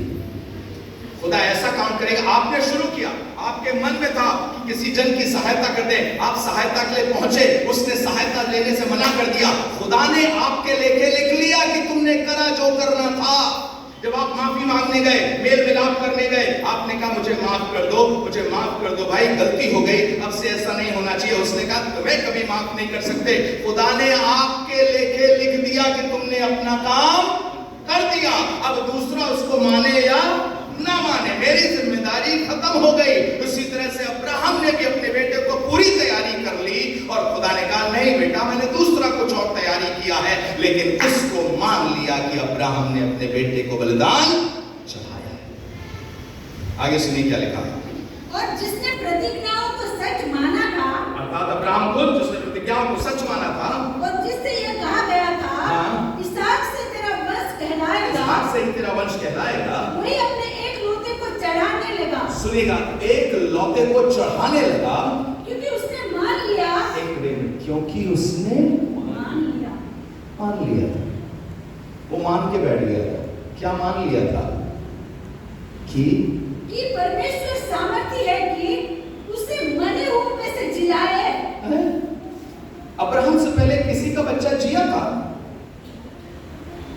खुदा ऐसा काउंट करेगा। आपने शुरू किया, आपके मन में था कि किसी जन की सहायता कर दे, आप सहायता के लिए पहुंचे, उसने सहायता लेने से मना कर दिया। खुदा ने आपके लेखे लिख लिया कि तुमने करा जो करना था। जब आप माफी मांगने गए, मेल मिलाप करने गए, आपने कहा मुझे माफ कर दो, मुझे माफ कर दो भाई, गलती हो गई, अब से ऐसा नहीं होना चाहिए। उसने कहा तुम्हें कभी माफ नहीं कर सकते। खुदा ने आपके लेखे लिख दिया कि तुमने अपना काम कर दिया, अब दूसरा उसको माने या ना माने, मेरी जिम्मेदारी खत्म हो गई। उसी तरह से अब्राहम ने भी अपने बेटे को पूरी तैयारी कर ली और खुदा ने कहा नहीं बेटा, मैंने दूसरा कुछ और तैयारी किया है, लेकिन उसको मान लिया कि अब्राहम ने अपने बेटे को बलिदान चढ़ाया है। आगे सुनिए क्या लिखा है। और जिसने प्रतिज्ञाओं को सच माना था, अर्थात अब्राहम खुद जिसने प्रतिज्ञाओं को सच माना था, और जिससे यह कहा गया था इसहाक से तेरा वंश कहलाएगा, इसहाक से ही तेरा वंश कहलाएगा, वही अपने एक लौते को चढ़ाने लगा। सुनिएगा, एक लौते को चढ़ाने लगा, क्योंकि उसने मान लिया, एक मिनट, क्योंकि उसने मान लिया था। वो मान के बैठ गया था। क्या मान लिया था? कि परमेश्वर सामर्थ्य है कि उसे मरे हुए में से जिलाए। अब्राहम से पहले किसी का बच्चा जिया था?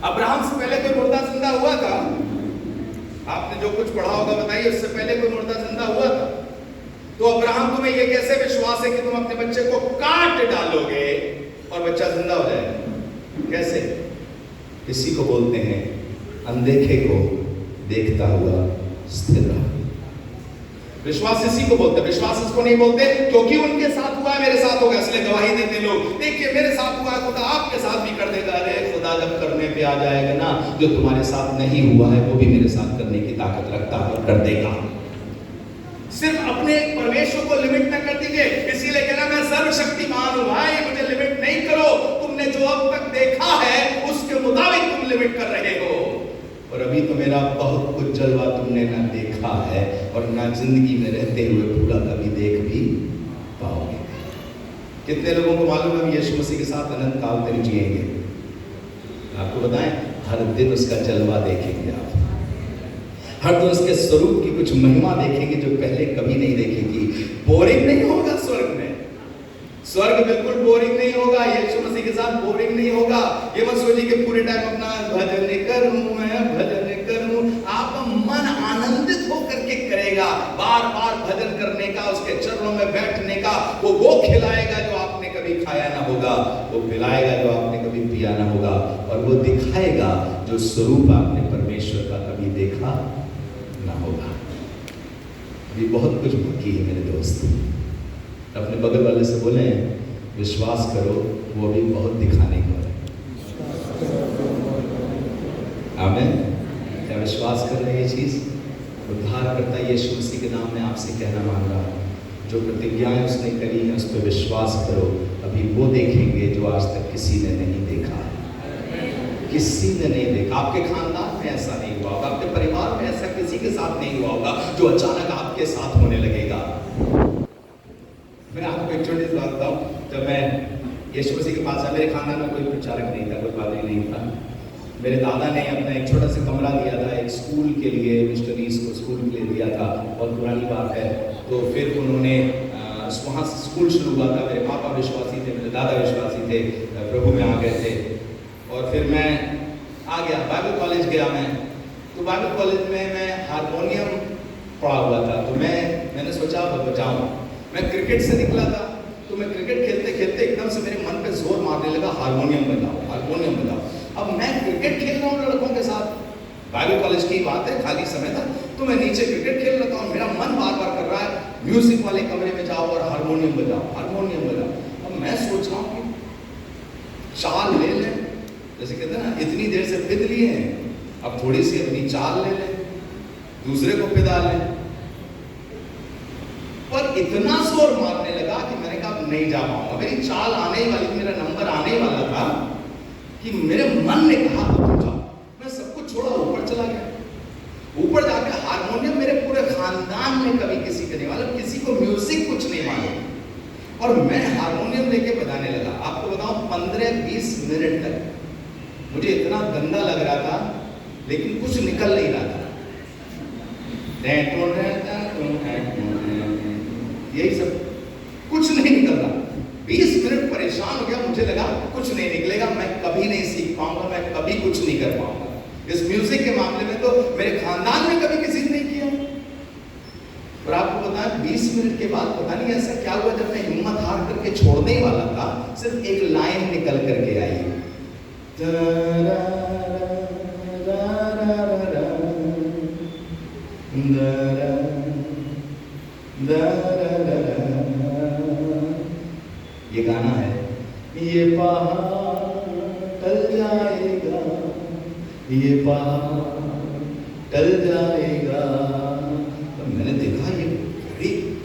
अब्राहम से पहले कोई मुर्दा जिंदा हुआ था? आपने जो कुछ पढ़ा होगा बताइए, उससे पहले कोई मुर्दा जिंदा हुआ था? तो अब्राहम, तुम्हें यह कैसे विश्वास है कि तुम अपने बच्चे को काट डालोगे और बच्चा जिंदा हो जाएगा? कैसे? इसी को बोलते हैं अनदेखे को देखता हुआ स्थिर रहा। विश्वास इसी को बोलते हैं। विश्वास इसको नहीं बोलते क्योंकि उनके साथ हुआ है, मेरे साथ होगा इसलिए गवाही देते लोग। देखिए मेरे साथ हुआ है, खुदा आपके साथ भी कर देगा। अरे खुदा जब करने पे आ जाएगा ना, जो तुम्हारे साथ नहीं हुआ है वो भी मेरे साथ करने की ताकत रखता है और कर देगा। सिर्फ अपने परमेश्वर को लिमिट न कर दीजिए। इसीलिए कहना मैं सर्वशक्तिमान हूं। भाई मुझे लिमिट नहीं करो। तुमने जो अब तक देखा है उसके उसके मुताबिक तुम लिमिट कर रहे हो। और अभी तो मेरा बहुत कुछ जलवा तुमने ना देखा है और ना जिंदगी में रहते हुए पूरा कभी देख भी पाओगे। कितने लोगों को मालूम है हम यीशु मसीह के साथ अनंत काल तक जिएंगे? आपको बताएं, हर दिन उसका जलवा देखेंगे आप, हर दिन उसके स्वरूप की कुछ महिमा देखेंगे जो पहले कभी नहीं देखेंगी। बोरिंग नहीं होगा स्वर्ग में, स्वर्ग बिल्कुल बोरिंग नहीं होगा, यीशु मसीह के साथ बोरिंग नहीं होगा। ये मत सोचिए कि पूरे टाइम अपना भजन करूं मैं भजन करूं। आपका मन आनंदित होकर के करेगा, बार बार भजन करने का, उसके चरणों में बैठने का। वो खिलाएगा जो आपने कभी खाया ना होगा, वो पिलाएगा जो आपने कभी पिया ना होगा, और वो दिखाएगा जो स्वरूप आपने परमेश्वर का कभी देखा ना होगा। अभी बहुत कुछ बाकी है मेरे दोस्त। अपने बगल वाले से बोले विश्वास करो, वो भी बहुत दिखाने को है। आमीन। क्या विश्वास कर रहे हैं ये चीज? उद्धारकर्ता यीशु मसीह के नाम में आपसे कहना मांग रहा हूं, जो प्रतिज्ञाएं उसने करी हैं उस पर विश्वास करो। अभी वो देखेंगे जो आज तक किसी ने नहीं देखा है, किसी ने नहीं देखा। आपके खानदान में ऐसा नहीं हुआ होगा, आपके परिवार में ऐसा किसी के साथ नहीं हुआ होगा जो अचानक आपके साथ होने लगेगा। मैं आपको एक छोटी सी बात बताऊं, जब मैं यीशु मसीह के पास आया, मेरे खानदान में कोई प्रचारक नहीं था, कोई पादरी नहीं था। मेरे दादा ने अपना एक छोटा सा कमरा दिया था एक स्कूल के लिए, मिशनरीज को स्कूल के लिए दिया था, बहुत पुरानी बात है। तो फिर उन्होंने वहाँ से स्कूल शुरू हुआ था। मेरे पापा विश्वासी थे, मेरे दादा विश्वासी थे, प्रभु में आ गए थे। और फिर मैं आ गया, बाइबल कॉलेज गया मैं। तो बाइबल कॉलेज में मैं हारमोनियम पढ़ा हुआ था, तो मैंने सोचा बजाऊँ। मैं क्रिकेट से निकला था, तो मैं क्रिकेट खेलते खेलते एकदम से मेरे मन पे जोर मारने लगा, हारमोनियम बजाओ, हारमोनियम बजाओ। अब मैं क्रिकेट खेल रहा हूँ लड़कों के साथ, बाइबल कॉलेज की बात है, खाली समय था, तो मैं नीचे क्रिकेट खेल रहा था और मेरा मन बार बार कर रहा है म्यूजिक वाले कमरे में जाओ और हारमोनियम बजाओ, हारमोनियम बजाओ। अब मैं सोच रहा हूँ कि चाल ले लें, जैसे कहते हैं ना, इतनी देर से फिद लिए हैं, अब थोड़ी सी अपनी चाल ले लें, दूसरे को फिदा लें। पर इतना जोर मारने लगा कि मैंने कहा नहीं जा पाऊंगा, मेरी चाल आने वाली, मेरा नंबर आने वाला था कि मेरे मन ने कहा तुम जाओ। मैं सब कुछ छोड़ा, ऊपर चला गया। ऊपर जाकर हारमोनियम मेरे पूरे खानदान में कभी किसी के नहीं मालूम, किसी को म्यूजिक कुछ नहीं मालूम, और मैं हारमोनियम लेके बजाने लगा। आपको बताऊं 15-20 मिनट तक मुझे इतना गंदा लग रहा था, लेकिन कुछ निकल नहीं रहा था। यही सब, कुछ नहीं निकल रहा। 20 मिनट परेशान हो गया, मुझे लगा कुछ नहीं निकलेगा, मैं कभी नहीं सीख पाऊंगा, मैं कभी कुछ नहीं कर पाऊंगा। इस म्यूजिक के मामले में तो मेरे खानदान में कभी किसी ने नहीं किया। और आपको बताएं 20 मिनट के बाद पता नहीं ऐसा क्या हुआ, जब मैं हिम्मत हार करके छोड़ने ही वाला था, सिर्फ एक लाइन निकल करके आई, ये गाना है, ये पहाड़ टल जाएगा, ये पहाड़ टल जाएगा। तो मैंने देखा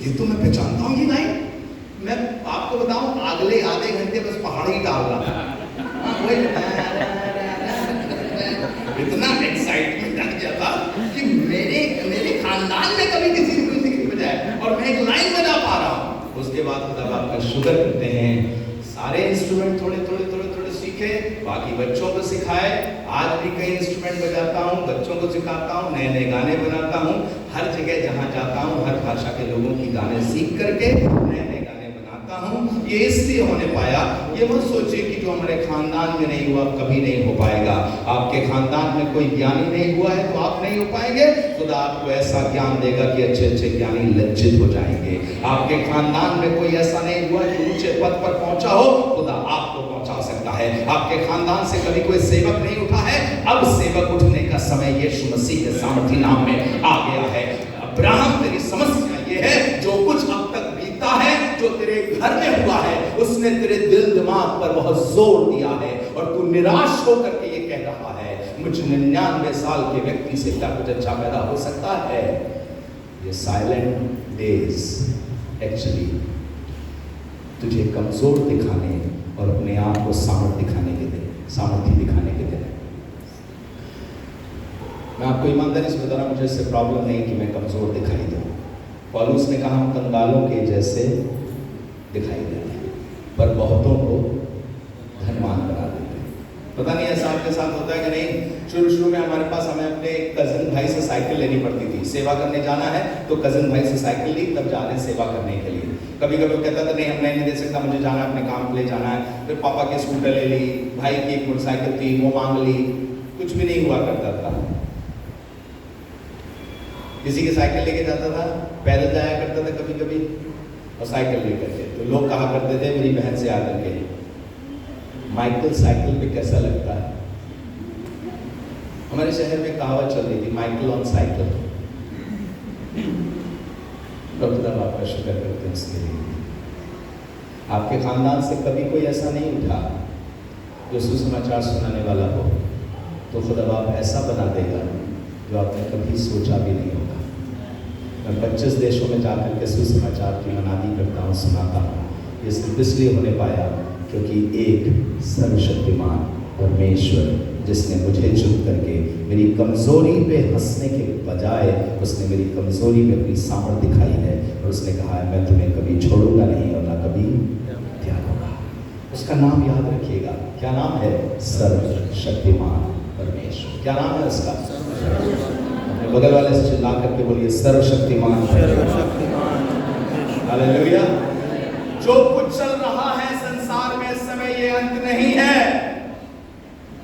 ये तो मैं पहचानता हूँ ये लाइन। मैं आपको बताऊं अगले आधे घंटे बस पहाड़ ही डाल रहा था, इतना एक्साइटमेंट आ गया था कि मेरे खानदान में कभी किसी ने म्यूजिक नहीं बजाया और मैं एक लाइन बजा पा रहा हूँ। उसके बाद जब आपका शुगर करते हैं, सारे इंस्ट्रूमेंट थोड़े थोड़े सीखे, बाकी बच्चों को सिखाए। आज भी कई इंस्ट्रूमेंट बजाता हूँ, बच्चों को सिखाता हूँ, नए नए गाने बनाता हूँ। हर जगह जहाँ जाता हूँ, हर भाषा के लोगों की गाने सीख करके नए नए गाने बनाता हूँ। ये इसलिए होने पाया, ये मत सोचिए कि जो हमारे खानदान में नहीं हुआ कभी नहीं हो पाएगा। आपके खानदान में कोई ज्ञानी नहीं हुआ है तो आप नहीं हो पाएंगे। खुदा आपको ऐसा ज्ञान देगा कि अच्छे अच्छे ज्ञानी लज्जित हो जाएंगे। आपके खानदान में कोई ऐसा नहीं हुआ कि ऊंचे पद पर पहुंचा हो, खुदा आपको पहुंचा सकता है। आपके खानदान से कभी कोई सेवक नहीं उठा है, अब सेवक उठने का समय यीशु मसीह के सामर्थी नाम में आ गया है। अब्राहम, तेरी समस्या ये है, जो कुछ अब तक बीता है, जो तेरे घर में हुआ है, उसने तेरे दिल दिमाग पर बहुत जोर दिया है और तू निराश होकर के ये कह रहा है मुझ 99 साल के व्यक्ति से क्या कुछ अच्छा पैदा हो सकता है। ये साइलेंट डेज एक्चुअली तुझे कमजोर दिखाने और अपने आप को सामर्थ दिखाने के दिन। सामर्थ्य दिखाने के दिन है। मैं आपको ईमानदारी से बता रहा हूं, मुझे इससे प्रॉब्लम नहीं कि मैं कमजोर दिखाई दूं। पौलुस ने कहा हम कंगालों के जैसे दिखाई देते हैं, पर बहुतों को धनवान बना देते हैं। पता नहीं ऐसा आपके साथ होता है कि नहीं? शुरू में हमारे पास हमें अपने कजिन भाई से साइकिल लेनी पड़ती थी। सेवा करने जाना है तो कजिन भाई से साइकिल ली, तब जा रहे हैं सेवा करने के लिए। कभी कभी वो कहता था नहीं हम नहीं दे सकता, मुझे जाना है, अपने काम के लिए जाना है। फिर पापा की स्कूटर ले ली, भाई की एक मोटरसाइकिल थी वो मांग ली, कुछ भी नहीं हुआ करता था। किसी की साइकिल लेके जाता था, पैदल जाया करता था कभी कभी, और साइकिल लेकर के तो लोग कहा करते थे मेरी बहन से आकर के, माइकल साइकिल पे कैसा लगता है। हमारे शहर में कहावत चल रही थी, माइकल ऑन साइकिल। प्रभु आपका शुक्र करते हैं इसके लिए। आपके खानदान से कभी कोई ऐसा नहीं उठा जो सुसमाचार सुनाने वाला हो, तो खुदा बाप ऐसा बना देगा जो आपने कभी सोचा भी नहीं होगा। मैं 25 देशों में जाकर के सुसमाचार की मनादी करता हूँ, सुनाता हूँ। ये सिर्फ इसलिए होने पाया क्योंकि एक सर्वशक्तिमान परमेश्वर जिसने मुझे चुन करके मेरी कमजोरी पे हंसने के बजाय उसने मेरी कमजोरी में अपनी सामर्थ्य दिखाई है, और उसने कहा है मैं तुम्हें कभी छोड़ूंगा नहीं और ना कभी त्यागूंगा। उसका नाम याद रखिएगा। क्या नाम है? सर्वशक्तिमान परमेश्वर। क्या नाम है उसका? अपने बगल वाले से चिल्ला करके बोलिए सर्वशक्तिमान। हालेलुया। जो कुछ चल रहा है संसार में इस समय ये अंत नहीं है,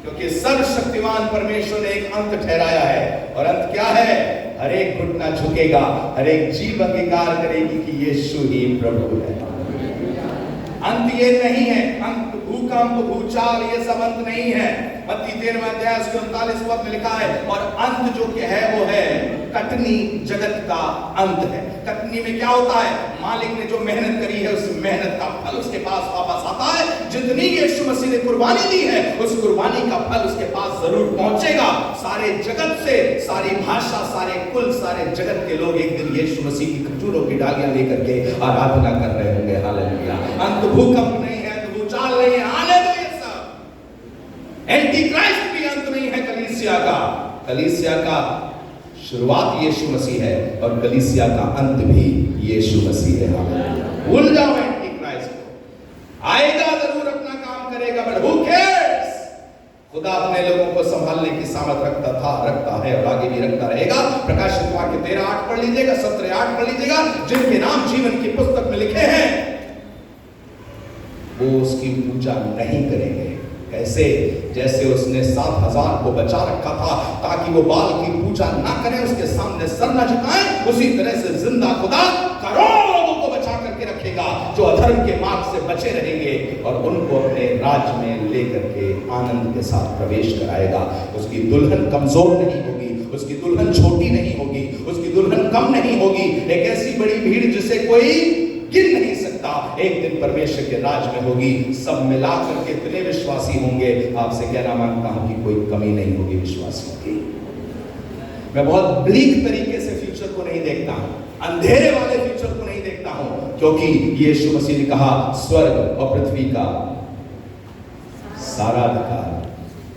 क्योंकि सर्वशक्तिमान परमेश्वर ने एक अंत ठहराया है। और अंत क्या है? हर एक घुटना झुकेगा, हर एक जीभ अंगीकार करेगी कि यीशु ही प्रभु है। अंत ये नहीं है, अंत भूकंप भूचाल ये सब अंत नहीं है। मत्ती 13वां अध्याय उसके 39 पद में लिखा है, और अंत जो कि है वो है कटनी जगत का अंत है। कटनी में क्या होता है? मालिक ने जो मेहनत करी है उस मेहनत का फल उसके पास वापस आता है। जितनी यीशु मसीह ने कुर्बानी दी है उस कुर्बानी का फल उसके पास जरूर पहुंचेगा। सारे जगत से, सारी भाषा, सारे कुल, सारे जगत के लोग एक दिन यीशु मसीह की खजूरों की डालियां लेकर के आराधना कर रहे होंगे। हालेलुया। अंत भूकंप नहीं है, अंत भूचाल नहीं है, आने दो ये सब। एंटी क्राइस्ट भी अंत नहीं है कलीसिया का। कलीसिया का शुरुआत यीशु मसीह है और कलीसिया का अंत भी यीशु मसीह है। भूल जाओ एंटी क्राइस्ट को, आएगा जरूर, अपना काम करेगा, बट हु केयर्स। खुदा अपने लोगों को संभालने की सामर्थ रखता था, रखता है और आगे भी रखता रहेगा। प्रकाशित वाक्य 13:8 पढ़ लीजिएगा, 17:8 पढ़ लीजिएगा। जिनके नाम जीवन की पुस्तक में लिखे हैं वो उसकी पूजा नहीं करेंगे। कैसे? जैसे उसने 7,000 को बचा रखा था ताकि वो बाल की पूजा ना करें, उसके सामने सर न झुकाएं, उसी तरह से जिंदा खुदा करोड़ों लोगों को बचा करके रखेगा जो अधर्म के मार्ग से बचे रहेंगे, और उनको अपने राज्य में लेकर के आनंद के साथ प्रवेश कराएगा। उसकी दुल्हन कमजोर नहीं होगी, उसकी दुल्हन छोटी नहीं होगी, उसकी दुल्हन कम नहीं होगी। एक ऐसी बड़ी भीड़ जिसे कोई गिन नहीं सकता एक दिन परमेश्वर के राज में होगी। सब मिलाकर के इतने विश्वासी होंगे, आपसे कहना मांगता हूं कि कोई कमी नहीं होगी विश्वासियों की। मैं बहुत ब्लीक तरीके से फ्यूचर को नहीं देखता हूं, अंधेरे वाले फ्यूचर को नहीं देखता हूं, क्योंकि यीशु मसीह ने कहा स्वर्ग और पृथ्वी का सारा अधिकार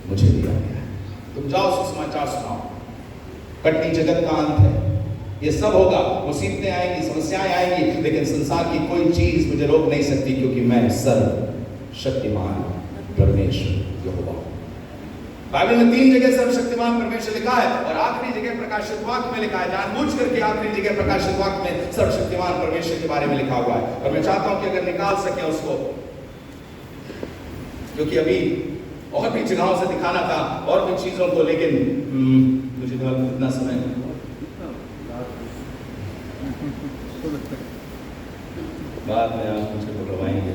मुझे दिया गया है। तुम जाओ सुसमाचार सुनाओ। कटनी जगत का अंत है, ये सब होगा, मुसीबतें आएंगी, समस्याएं आएंगी, लेकिन संसार की कोई चीज मुझे रोक नहीं सकती, क्योंकि मैं सर्वशक्तिमान परमेश्वर यहोवा हूं। बाइबल में 3 जगह सर्वशक्तिमान परमेश्वर लिखा है, और आखिरी जगह प्रकाशित वाक्य में लिखा है। जानबूझ करके आखिरी जगह प्रकाशित वाक्य में सर्वशक्तिमान परमेश्वर के बारे में लिखा हुआ है। और मैं चाहता हूं कि अगर निकाल सके उसको, क्योंकि अभी और भी जगहों से दिखाना था और भी चीजों को, लेकिन मुझे तो इतना समय बाद में आप मुझे बुलवाएंगे।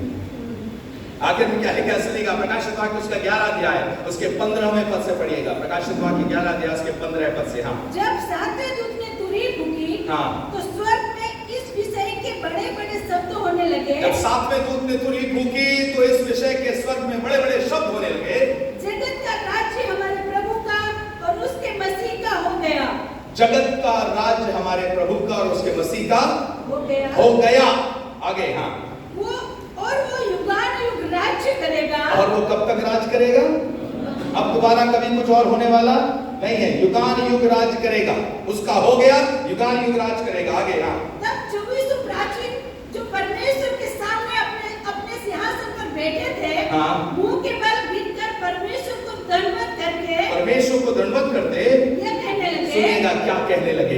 आखिर में क्या लिखा है सुनिएगा। प्रकाशित वाक्य उसका 11 अध्याय उसके 15वें पद से पढ़िएगा। प्रकाशित वाक्य 11 अध्याय उसके 15वें पद से। हाँ, जब 7वें दूत ने तुरही फूंकी, हाँ, तो स्वर्ग में इस विषय के बड़े-बड़े शब्द होने लगे। जब 7वें दूत ने तुरही फूंकी तो इस विषय के स्वर्ग में बड़े-बड़े शब्द होने लगे। जगत का राज्य हमारे प्रभु का और उसके मसीह का हो गया। जगत का राज्य हमारे प्रभु का और उसके मसीह का हो गया। आगे, हाँ, वो युगानुयुग राज्य करेगा। और वो कब तक राज करेगा? अब दोबारा कभी कुछ और होने वाला नहीं है। युगान युग राज करेगा, उसका हो गया, युगान युग राज करेगा। आगे तब 24 प्राचीन जो परमेश्वर के सामने अपने अपने सिंहासन पर बैठे थे, मुंह के बल गिरकर परमेश्वर को दंडवत करते ये कहने लगे। सुनिएगा क्या कहने लगे।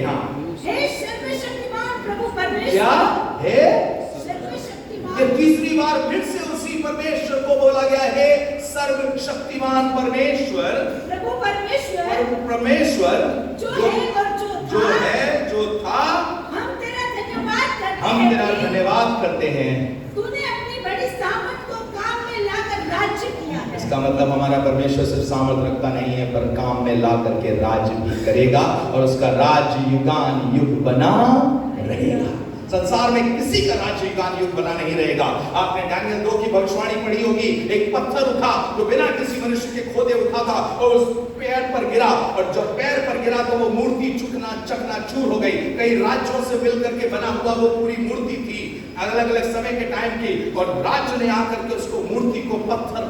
हे सर्वशक्तिमान प्रभु परमेश्वर। क्या है? सर्वशक्तिमान। ये तीसरी बार फिर से उसी परमेश्वर को बोला गया है, सर्वशक्तिमान परमेश्वर, प्रभु परमेश्वर, परमेश्वर जो है और जो था। हम तेरा धन्यवाद करते हैं। तूने अपनी बड़ी सामर्थ को काम में लाकर राज्य किया है। इसका मतलब हमारा परमेश्वर सिर्फ सामर्थ रखता नहीं है, पर काम में ला करके राज्य भी करेगा, और उसका राज्य युगान युग बना रहेगा। संसार में किसी का राज्य युगान युग बना नहीं रहेगा। आपने दानियल 2 की भविष्यवाणी पढ़ी होगी। एक पत्थर उठा जो बिना किसी मनुष्य के खोदे उठा था, और उस पैर पर गिरा, और जब पैर पर गिरा तो वो मूर्ति चकनाचूर हो गई। कई राज्यों से मिलकर के बना हुआ वो पूरी मूर्ति थी, अलग अलग समय के टाइम की, और राज्य ने आकर के उसको मूर्ति को पत्थर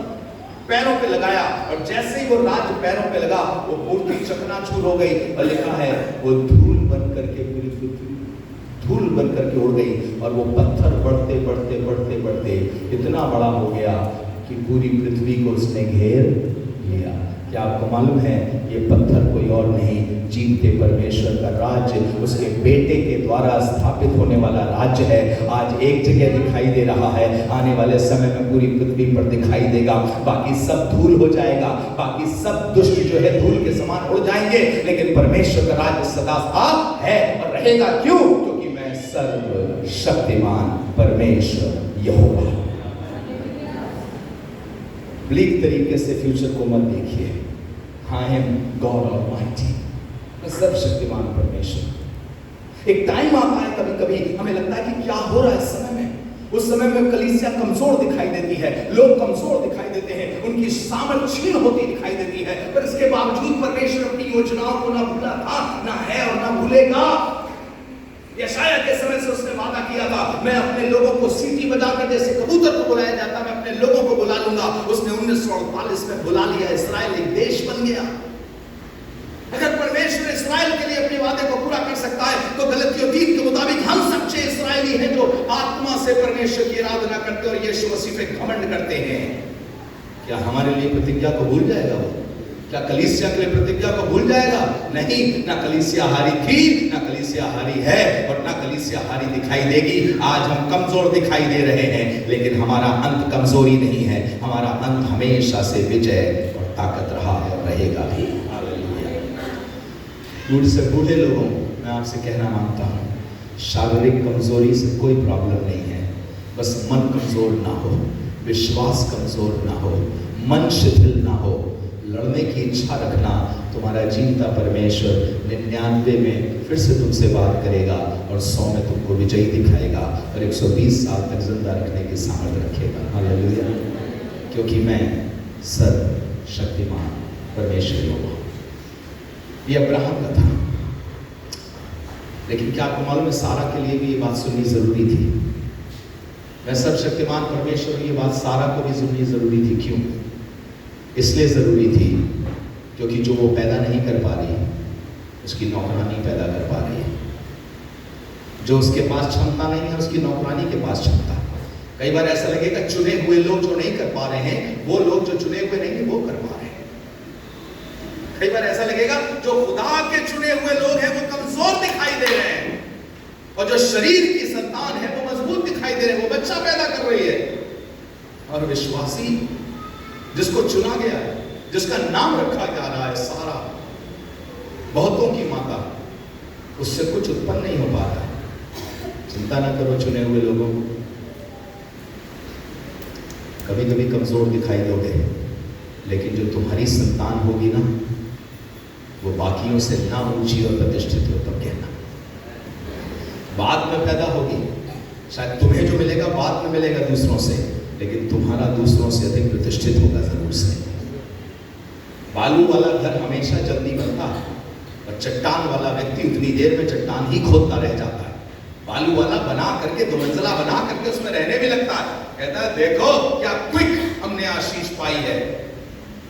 पैरों पे लगाया, और जैसे ही वो राज पैरों पे लगा वो मूर्ति चकनाचूर हो गई, और लिखा है वो धूल बन करके पूरी पृथ्वी धूल बन करके उड़ गई, और वो पत्थर बढ़ते बढ़ते बढ़ते बढ़ते इतना बड़ा हो गया कि पूरी पृथ्वी को उसने घेर लिया। क्या आपको मालूम है, ये पत्थर कोई और नहीं, जीवते परमेश्वर का राज्य, उसके बेटे के द्वारा स्थापित होने वाला राज्य है। आज एक जगह दिखाई दे रहा है, आने वाले समय में पूरी पृथ्वी पर दिखाई देगा। बाकी सब धूल हो जाएगा, बाकी सब दुष्ट जो है धूल के समान उड़ जाएंगे, लेकिन परमेश्वर का राज्य सदा है और रहेगा। क्यों? क्योंकि मैं सर्वशक्तिमान परमेश्वर यहोवा। ब्लीक तरीके से फ्यूचर को मत देखिए। आई एम गॉड ऑलमाइटी, मैं सर्वशक्तिमान परमेश्वर। एक टाइम आता है कभी कभी हमें लगता है कि क्या हो रहा है इस समय में। उस समय में कलीसिया कमजोर दिखाई देती है, लोग कमजोर दिखाई देते हैं, उनकी सामर्थ क्षीण होती दिखाई देती है, पर इसके बावजूद परमेश्वर अपनी योजनाओं को ना भूला था, ना है और ना भूलेगा। यशाया के समय से उसने वादा किया था, मैं अपने लोगों को सीटी बजाकर जैसे कबूतर को बुलाया जाता, मैं अपने लोगों को बुला लूंगा। उसने 1948 में बुला लिया, इस्राएल एक देश बन गया। अगर परमेश्वर इस्राएल के लिए अपने वादे को पूरा कर सकता है, तो गलतियों 3 के मुताबिक हम सच्चे इस्राएली हैं जो आत्मा से परमेश्वर की आराधना करते और यीशु मसीह पे घमंड करते हैं। क्या हमारे लिए प्रतिज्ञा को भूल जाएगा वो? क्या कलीसिया के लिए प्रतिज्ञा को भूल जाएगा? नहीं, ना कलीसिया हारी थी, ना कलीसिया हारी है, और ना कलीसिया हारी दिखाई देगी। आज हम कमजोर दिखाई दे रहे हैं, लेकिन हमारा अंत कमजोरी नहीं है, हमारा अंत हमेशा से विजय और ताकत रहा है और रहेगा भी। दूर से बूढ़े लोगों, मैं आपसे कहना मांगता हूँ, शारीरिक कमजोरी से कोई प्रॉब्लम नहीं है, बस मन कमजोर ना हो, विश्वास कमजोर ना हो, मन शिथिल ना हो, लड़ने की इच्छा रखना। तुम्हारा जीवता परमेश्वर 99 में फिर से तुमसे बात करेगा और 100 में तुमको विजयी दिखाएगा और 120 साल तक जिंदा रखने की सामर्थ्य रखेगा। हालेलुया। क्योंकि मैं सर्वशक्तिमान परमेश्वर हूँ। ये अब्राहम का था, लेकिन क्या आपको मालूम है सारा के लिए भी ये बात सुननी जरूरी थी। मैं सर्वशक्तिमान परमेश्वर, ये बात सारा को भी सुननी जरूरी थी। क्यों? इसलिए जरूरी थी क्योंकि जो वो पैदा नहीं कर पा रही, उसकी नौकरानी पैदा कर पा रही है। जो उसके पास क्षमता नहीं है, उसकी नौकरानी के पास क्षमता। कई बार ऐसा लगेगा चुने हुए लोग जो नहीं कर पा रहे हैं, वो लोग जो चुने हुए नहीं वो कर पा रहे हैं। कई बार ऐसा लगेगा जो खुदा के चुने हुए लोग हैं वो कमजोर दिखाई दे रहे हैं, और जो शरीर की संतान है वो मजबूत दिखाई दे रहे हैं, वो बच्चा पैदा कर रही है। और विश्वासी जिसको चुना गया है, जिसका नाम रखा जा रहा है सारा, बहुतों की माता, उससे कुछ उत्पन्न नहीं हो पा रहा है। चिंता ना करो चुने हुए लोगों को, कभी कभी कमजोर दिखाई दोगे, लेकिन जो तुम्हारी संतान होगी ना, वो बाकियों से ना ऊंची और प्रतिष्ठित हो तब कहना। बाद में पैदा होगी, शायद तुम्हें जो मिलेगा बाद में मिलेगा दूसरों से, लेकिन तुम्हारा दूसरों से अधिक प्रतिष्ठित होगा जरूर से। बालू वाला घर हमेशा जल्दी बनता है, और चट्टान वाला व्यक्ति उतनी देर में चट्टान ही खोदता रह जाता है। बालू वाला बना करके 2 मंजिला बना करके उसमें रहने भी लगता है, कहता है देखो क्या क्विक हमने आशीष पाई है।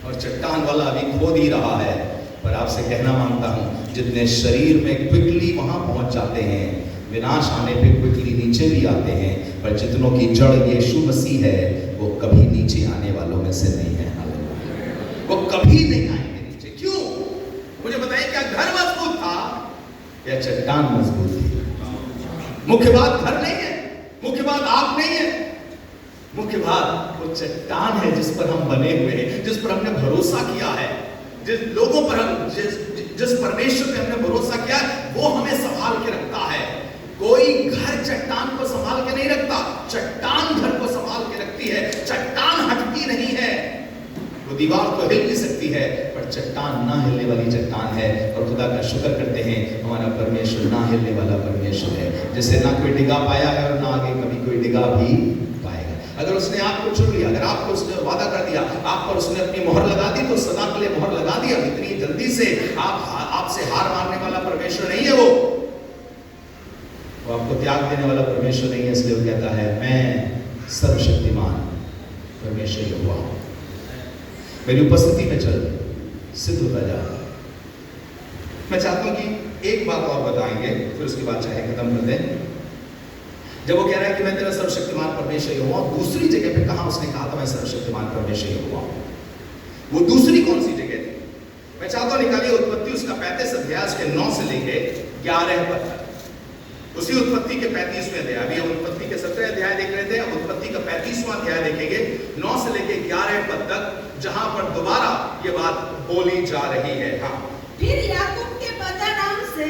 और चट्टान वाला अभी खोद ही रहा है। पर आपसे कहना मांगता हूं, जितने शरीर में क्विकली वहां पहुंच जाते हैं, विनाश आने पे क्विकली नीचे भी आते हैं, पर जितनों की जड़ यीशु मसीह है, वो कभी नीचे आने वालों में से नहीं है। वो कभी नहीं आएंगे नीचे। क्यों? मुझे बताइए, क्या घर मजबूत था या चट्टान मजबूत थी? मुख्य बात घर नहीं है, मुख्य बात आप नहीं है, मुख्य बात वो चट्टान है जिस पर हम बने हुए हैं, जिस पर हमने भरोसा किया है, जिस लोगों पर हम जिस परमेश्वर पे हमने भरोसा किया, वो हमें संभाल के रखता है। कोई घर चट्टान को संभाल के नहीं रखता, चट्टान घर को संभाल के रखती है। चट्टान हटती नहीं है, वो दीवार तो हिल भी सकती है, पर चट्टान ना हिलने वाली चट्टान है। और खुदा का शुक्र करते हैं, हमारा परमेश्वर ना हिलने वाला परमेश्वर है, जिसे ना कोई डिगा पाया है और ना आगे कभी कोई डिगा भी पाएगा। अगर उसने आपको चुन लिया, अगर आपको उसने वादा कर दिया, आप पर उसने अपनी मोहर लगा दी, तो सदा के लिए मोहर लगा दिया। इतनी जल्दी से आपसे हार मारने वाला परमेश्वर नहीं है। वो आपको त्याग देने वाला परमेश्वर नहीं है। इसलिए वो कहता है, मैं सर्वशक्तिमान परमेश्वर यहोवा हूं, मेरी उपस्थिति में चल, सिद्ध होता जा। मैं चाहता हूं कि एक बात और बताएंगे, फिर उसके बाद चाहे खत्म कर दें। जब वो कह रहा है कि मैं तेरा सर्वशक्तिमान परमेश्वर यहोवा हूं, दूसरी जगह पे कहां उसने कहा था मैं सर्वशक्तिमान परमेश्वर यहोवा हूं? वो दूसरी कौन सी जगह थी? मैं चाहता हूं निकालिए उत्पत्ति उसका 35 अध्याय उसके 9 से लेके 11 पद तक। उसी उत्पत्ति के 35वें अध्याय, अभी हम उत्पत्ति के 17 अध्याय देख रहे थे, अब उत्पत्ति का 35वां अध्याय देखेंगे 9 से लेके 11 पद तक, जहां पर दोबारा ये बात बोली जा रही है। हाँ, फिर याकूब के पद्दनराम से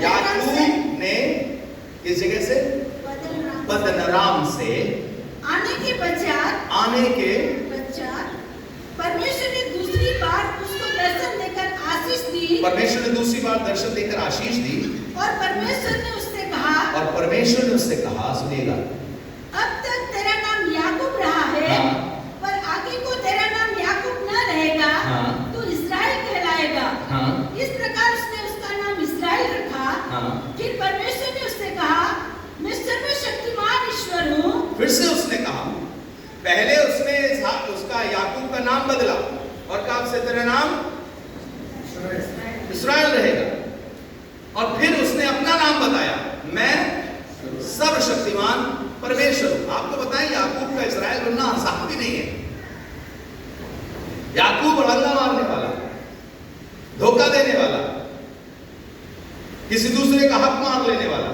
याकूब ने इस जगह से पद्दनराम से आने के पश्चात परमेश्वर ने दूसरी बार उसको दर्शन देकर आशीष दी। परमेश्वर ने दूसरी बार दर्शन देकर आशीष दी। और परमेश्वर ने उससे कहा, सुनिएगा, अब तक तेरा नाम याकूब रहा है, हाँ, पर आगे को तेरा नाम याकूब न रहेगा, हाँ, तो इस्राएल कहलाएगा। हाँ, इस प्रकार उसने उसका नाम इस्राएल रखा। हाँ, फिर परमेश्वर ने उससे कहा, मैं सर्वशक्तिमान ईश्वर हूँ। फिर से उसने कहा, पहले उसने उसका याकूब का नाम बदला और कहा से तेरा नाम इस्राएल रहेगा। और फिर उसने अपना नाम बताया, मैं सर्वशक्तिमान परमेश्वर हूं। आपको बताएं, याकूब का इस्राएल बनना आसान भी नहीं है। याकूब अड़ंगा मारने वाला, धोखा देने वाला, किसी दूसरे का हक मार लेने वाला,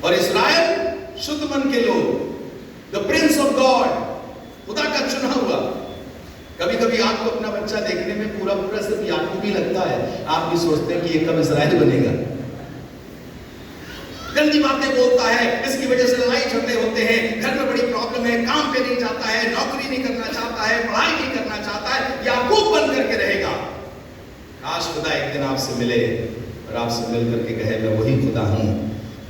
और इस्राएल शुद्ध मन के लोग, द प्रिंस ऑफ गॉड, खुदा का चुना हुआ। कभी कभी आपको अपना बच्चा देखने में पूरा पूरा सिर्फ याकूब ही लगता है, आप भी सोचते हैं कि ये कब इस्राएल बनेगा। गंदी बातें बोलता है, इसकी वजह से लड़ाई झगड़े होते हैं, घर में बड़ी प्रॉब्लम है, काम पे नहीं जाता है, नौकरी नहीं करना चाहता है, पढ़ाई नहीं करना चाहता है, याकूब बन करके रहेगा। आज खुदा एक दिन आपसे मिले और आपसे मिल करके कहे, मैं वही खुदा हूं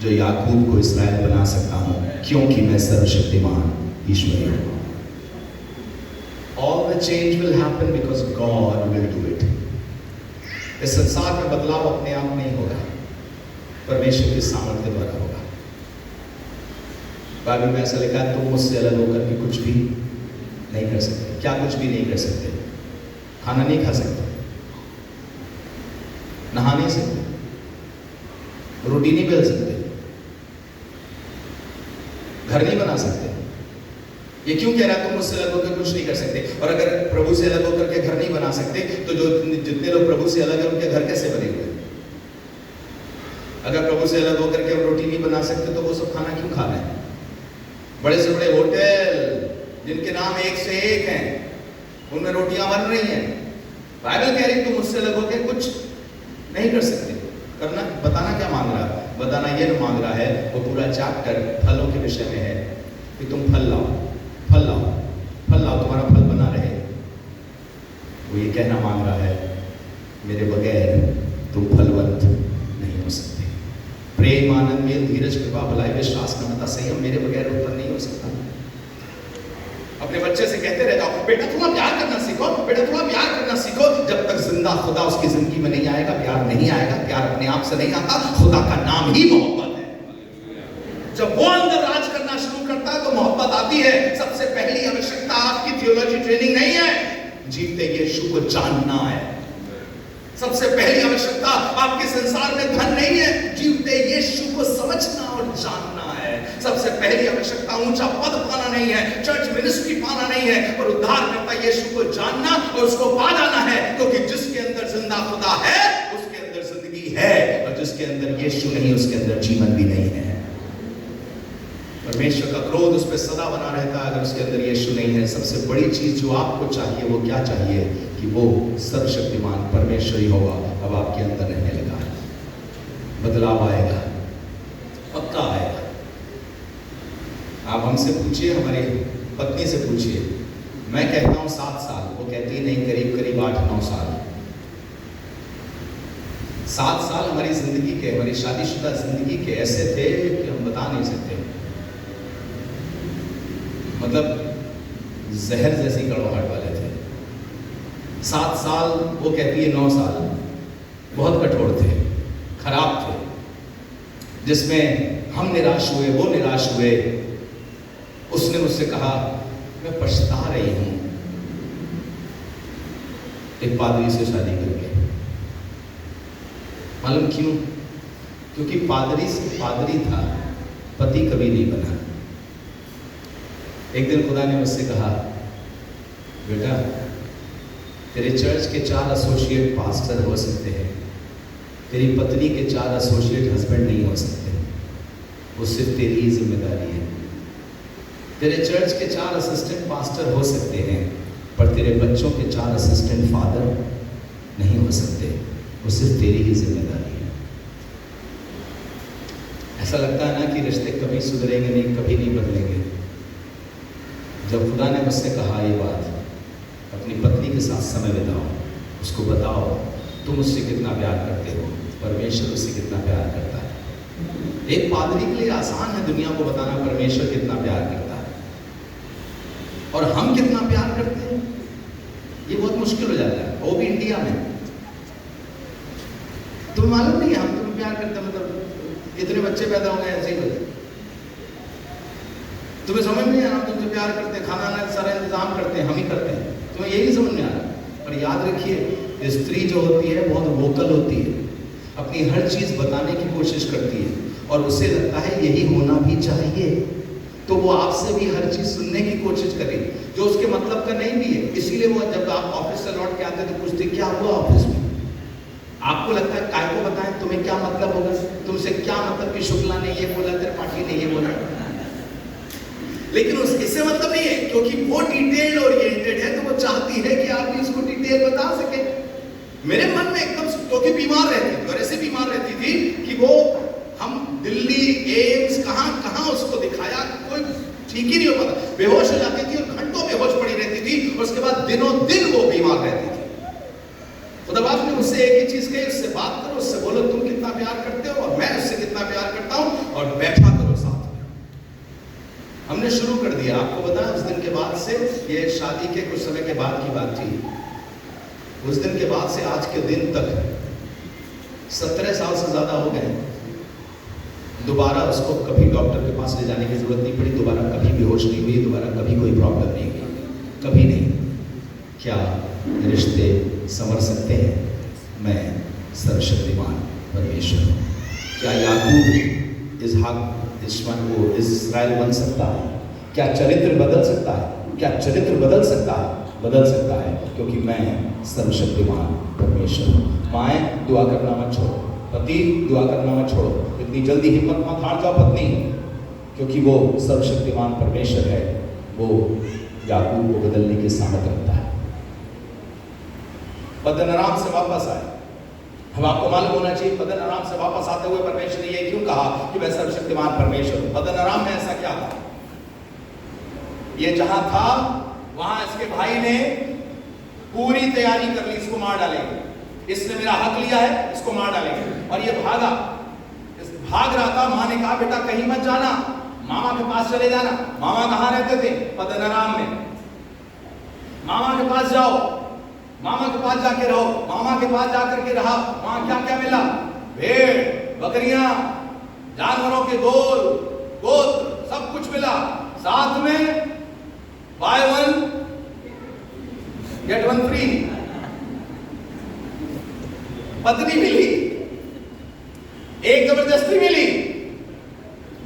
जो याकूब को इस्राएल बना सकता हूं, क्योंकि मैं सर्वशक्तिमान ईश्वर हूं। All the change will happen because God will do it. इस संसार में बदलाव अपने आप नहीं होगा, परमेश्वर के सामर्थ्य द्वारा होगा। बाइबल में ऐसा लिखा है, तुम मुझसे अलग होकर के कुछ भी नहीं कर सकते। क्या कुछ भी नहीं कर सकते? खाना नहीं खा सकते, नहा नहीं सकते, रोटी नहीं बेल सकते, घर नहीं बना सकते। ये क्यों कह रहा है तुम मुझसे अलग होकर कुछ नहीं कर सकते? और अगर प्रभु से अलग होकर के घर नहीं बना सकते, तो जो जितने लोग प्रभु से अलग हैं उनके घर कैसे बने हुए? अगर प्रभु से अलग होकर के हम रोटी नहीं बना सकते, तो वो सब खाना क्यों खा रहे हैं? बड़े से बड़े होटल जिनके नाम एक से एक हैं, उनमें रोटियां बन रही हैं। बाइबल कह रही तुम मुझसे अलग होकर कुछ नहीं कर सकते। करना, बताना क्या मांग रहा है? बताना ये मांग रहा है, वो पूरा चैप्टर फलों के विषय में है कि तुम फल लाओ, फल लाओ, फल लाओ, तुम्हारा फल बना रहे। वो ये कहना मांग रहा है, मेरे बगैर तुम फलवंत नहीं हो सकते। प्रेम, आनंद, मेल, धीरज, कृपा, भलाई, विश्वास, नम्रता, संयम मेरे बगैर उत्पन्न नहीं हो सकता। अपने बच्चे से कहते रह जाओ, बेटा थोड़ा प्यार करना सीखो, बेटा थोड़ा प्यार करना सीखो। जब तक जिंदा खुदा उसकी जिंदगी में नहीं आएगा, प्यार नहीं आएगा। प्यार अपने आप से नहीं आता, खुदा का नाम ही मोहब्बत है। जब वो अंदर राज करना शुरू करता है तो मोहब्बत आती है। सबसे पहली आवश्यकता आपकी थियोलॉजी ट्रेनिंग नहीं है, जीवते यीशु को जानना है। सबसे पहली आवश्यकता आपके संसार में धन नहीं है, जीवते यीशु को समझना और जानना है। सबसे पहली आवश्यकता ऊंचा पद पाना नहीं है, चर्च मिनिस्ट्री पाना नहीं है, पर उद्धारकर्ता यीशु को जानना और उसको पा जाना है, क्योंकि जिसके अंदर जिंदा खुदा है उसके अंदर जिंदगी है, और जिसके अंदर यीशु नहीं उसके अंदर जीवन भी नहीं है। परमेश्वर का क्रोध उस पर सदा बना रहता है अगर उसके अंदर यीशु नहीं है। सबसे बड़ी चीज जो आपको चाहिए वो क्या चाहिए कि वो सर्वशक्तिमान परमेश्वर ही होगा, अब आपके अंदर रहने लगा है। बदलाव आएगा, पक्का आएगा। आप हमसे पूछिए, हमारी पत्नी से पूछिए, मैं कहता हूं 7 साल, वो कहती है नहीं करीब करीब 8-9 साल। 7 साल हमारी जिंदगी के, हमारी शादीशुदा जिंदगी के ऐसे थे कि हम बता नहीं सकते, मतलब जहर जैसी कड़वाहट वाले थे। 7 साल, वो कहती है 9 साल बहुत कठोर थे, खराब थे, जिसमें हम निराश हुए, वो निराश हुए। उसने मुझसे कहा मैं पछता रही हूं एक पादरी से शादी करके। मालूम क्यों? क्योंकि पादरी से पादरी था, पति कभी नहीं बना। एक दिन खुदा ने मुझसे कहा बेटा तेरे चर्च के 4 एसोसिएट पास्टर हो सकते हैं, तेरी पत्नी के 4 एसोसिएट हस्बैंड नहीं हो सकते, वो सिर्फ तेरी ही जिम्मेदारी है। तेरे चर्च के 4 असिस्टेंट पास्टर हो सकते हैं, पर तेरे बच्चों के 4 असिस्टेंट फादर नहीं हो सकते, वो सिर्फ तेरी ही जिम्मेदारी है। ऐसा लगता है ना कि रिश्ते कभी सुधरेंगे नहीं, कभी नहीं बदलेंगे। जब खुदा ने मुझसे कहा ये बात, अपनी पत्नी के साथ समय बिताओ, उसको बताओ तुम उससे कितना प्यार करते हो, परमेश्वर उससे कितना प्यार करता है। एक पादरी के लिए आसान है दुनिया को बताना परमेश्वर कितना प्यार करता है, और हम कितना प्यार करते हैं ये बहुत मुश्किल हो जाता है, वो भी इंडिया में। तुम्हें मालूम नहीं है हम तुम्हें प्यार करते हैं, मतलब इतने बच्चे पैदा हो गए ऐसे ही, तुम्हें समझ नहीं आ रहा तुमसे प्यार करते हैं, खाना ना सारा इंतजाम करते हैं, हम ही करते हैं, तुम्हें यही समझ में आ रहा। पर याद रखिए स्त्री जो होती है बहुत वोकल होती है, अपनी हर चीज बताने की कोशिश करती है, और उसे लगता है यही होना भी चाहिए, तो वो आपसे भी हर चीज सुनने की कोशिश करे जो उसके मतलब का नहीं भी है। इसीलिए वो जब आप ऑफिस से लौट के आते तो पूछते क्या हुआ ऑफिस में, आपको लगता है काय को बताएं, तुम्हें क्या मतलब होगा, तुमसे क्या मतलब कि शुक्ला ने ये बोला, त्रिपाठी ने ये बोला, लेकिन इससे मतलब नहीं है, क्योंकि वो डिटेल ओरिएंटेड है, तो वो चाहती है कि आप भी इसको डिटेल बता सके। मेरे मन में एकदम, क्योंकि बीमार रहती थी, और ऐसे बीमार रहती थी कि वो हम दिल्ली एम्स कहां उसको दिखाया, कोई ठीक ही नहीं हो पाता, बेहोश हो जाती थी और घंटों बेहोश पड़ी रहती थी, और उसके बाद दिनों दिन वो बीमार रहती थी। खुदाबाद ने मुझसे एक ही चीज कही, उससे बात करो, उससे बोलो तुम कितना प्यार करते हो और मैं उससे कितना प्यार करता हूं, और बैठा करो साथ में। हमने शुरू कर दिया। आपको बताया उस दिन के बाद से, ये शादी के कुछ समय के बाद की बात थी, उस दिन के बाद से आज के दिन तक 17 साल से ज्यादा हो गए, दोबारा उसको कभी डॉक्टर के पास ले जाने की जरूरत नहीं पड़ी, दोबारा कभी बेहोश नहीं हुई, दोबारा कभी कोई प्रॉब्लम नहीं हुई, कभी नहीं। क्या रिश्ते संवर सकते हैं? मैं सर्वशक्तिमान परमेश्वर हूं। क्या याकूब इसहाक इस्राएल बन सकता है? क्या चरित्र बदल सकता है? क्या चरित्र बदल सकता है? बदल सकता है, क्योंकि मैं सर्वशक्तिमान परमेश्वर हूं। माएँ दुआ करना मत छोड़ो, पति दुआ करना मत छोड़ो, इतनी जल्दी हिम्मत मत हार जाओ पत्नी, क्योंकि वो सर्वशक्तिमान परमेश्वर है, वो याकूब को बदलने की सामर्थ रखता है। पद्दन आराम से वापस आए। हम आपको मालूम होना चाहिए पद्दन आराम से वापस आते हुए परमेश्वर ने ये क्यों कहा कि मैं सर्वशक्तिमान परमेश्वर हूं। पद्दन आराम में ऐसा क्या था? ये जहां था वहां इसके भाई ने पूरी तैयारी कर ली, इसको मार डालेंगे, इसने मेरा हक लिया है, इसको मार डालेंगे। और ये भाग रहा था। मां ने कहा बेटा कहीं मत जाना, मामा के पास चले जाना। मामा कहां रहते थे? पद्दन आराम में। मामा के पास जाओ, मामा के पास जाके रहो। मामा के पास जाकर के रहा, वहां क्या क्या मिला? भेड़, बकरियां, जानवरों के गोल गोत्र, सब कुछ मिला। साथ में by one get one free. पत्नी मिली, एक जबरदस्ती मिली,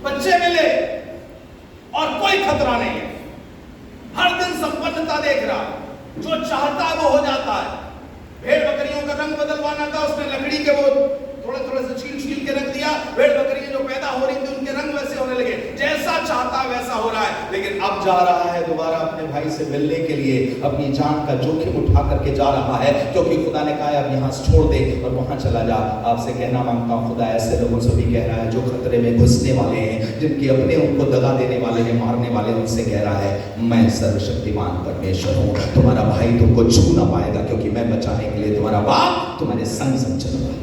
बच्चे मिले और कोई खतरा नहीं है। हर दिन संपन्नता देख रहा है, जो चाहता है वो हो जाता है। भेड़ बकरियों का रंग बदलवाना था, उसने लकड़ी के वो थोड़ा थोड़ा से छील के रख दिया। भेड़ बकरियां जो पैदा हो रही थी उनके रंग वैसे होने लगे, जैसा चाहता है वैसा हो रहा है। लेकिन अब जा रहा है दोबारा अपने भाई से मिलने के लिए, अपनी जान का जोखिम उठा करके जा रहा है, क्योंकि खुदा ने कहा अब यहाँ से छोड़ दे और वहां चला जा। आपसे कहना मांगता हूँ, खुदा ऐसे लोगों से भी कह रहा है जो खतरे में घुसने वाले हैं, जिनके अपने उनको दगा देने वाले हैं, मारने वाले, उनसे कह रहा है मैं सर्वशक्तिमान परमेश्वर हूँ, तुम्हारा भाई तुमको छू ना पाएगा, क्योंकि मैं बचाने के लिए तुम्हारा बाप तुम्हारे संग संग चलूंगा।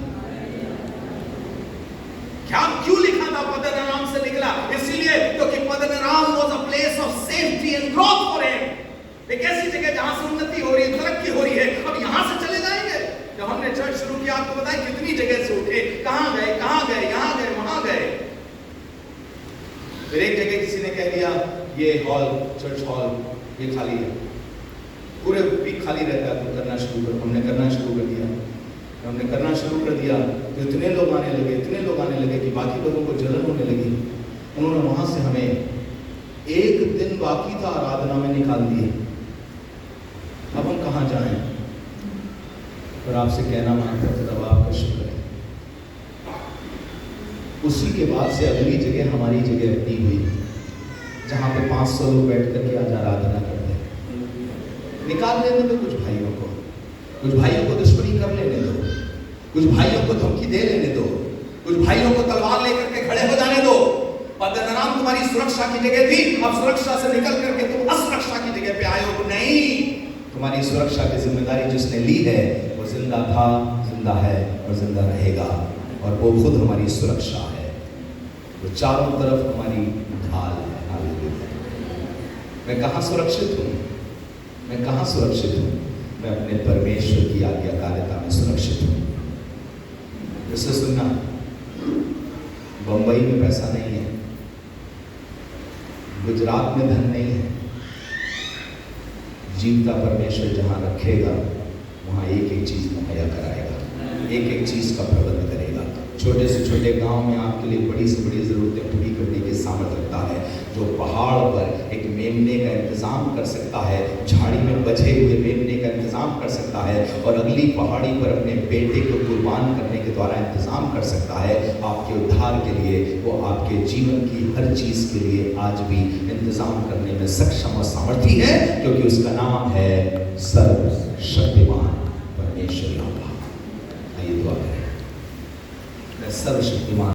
क्या क्यों लिखा था पद्दनराम से निकला? इसलिए क्योंकि Paddan Aram was a place of safety and growth for him. एक ऐसी जगह जहां से उन्नति हो रही है, तरक्की हो रही है। अब यहां से चले जाएंगे। जब हमने चर्च शुरू किया, आपको पता है कितनी जगह से उठे, कहां गए, यहां गए, वहां गए। फिर एक जगह किसी ने कह दिया ये हॉल, चर्च हॉल ये खाली है, पूरे वीक खाली रहता है, तो करना शुरू कर। हमने करना शुरू कर दिया। हमने करना शुरू कर दिया तो इतने लोग आने लगे कि बाकी लोगों को जलन होने लगी। उन्होंने वहां से हमें एक दिन बाकी था आराधना में निकाल दिए। अब हम कहाँ जाएं? और आपसे कहना मांगता हूं, तब आपका शुक्र है। उसी के बाद से अगली जगह हमारी जगह अपनी हुई, जहां पे 500 लोग बैठ करके आज आराधना करते हैं। निकाल लेने दो कुछ भाइयों को दुश्मनी कर लेने दो, कुछ भाइयों को धमकी दे लेने दो, कुछ भाइयों को तलवार लेकर के खड़े हो जाने दो। पद्दनराम तुम्हारी सुरक्षा की जगह थी, अब सुरक्षा से निकल करके तुम असुरक्षा की जगह पे आए हो। नहीं, तुम्हारी सुरक्षा की जिम्मेदारी जिसने ली है वो जिंदा था, जिंदा है और जिंदा रहेगा, और वो खुद हमारी सुरक्षा है। वो चारों तरफ हमारी ढाल है। हालेलुया। मैं कहाँ सुरक्षित हूँ? मैं कहाँ सुरक्षित हूँ? मैं अपने परमेश्वर की आज्ञाकारिता में सुरक्षित हूँ। इससे सुनना, बंबई में पैसा नहीं है, गुजरात में धन नहीं है, जीवता परमेश्वर जहां रखेगा वहां एक एक चीज मुहैया कराएगा, एक एक चीज का प्रबंध करेगा। छोटे से छोटे गांव में आपके लिए बड़ी से बड़ी जरूरतें पूरी करने की सामर्थ्य रखता है। जो पहाड़ पर एक मेमने का इंतजाम कर सकता है, झाड़ी में बचे हुए मेमने का इंतजाम कर सकता है, और अगली पहाड़ी पर अपने बेटे को कुर्बान करने के द्वारा इंतजाम कर सकता है आपके उद्धार के लिए, वो आपके जीवन की हर चीज के लिए आज भी इंतजाम करने में सक्षम और सामर्थी है, क्योंकि उसका नाम है सर्वशक्तिमान परमेश्वर। आइए दुआ करें। सर्वशक्तिमान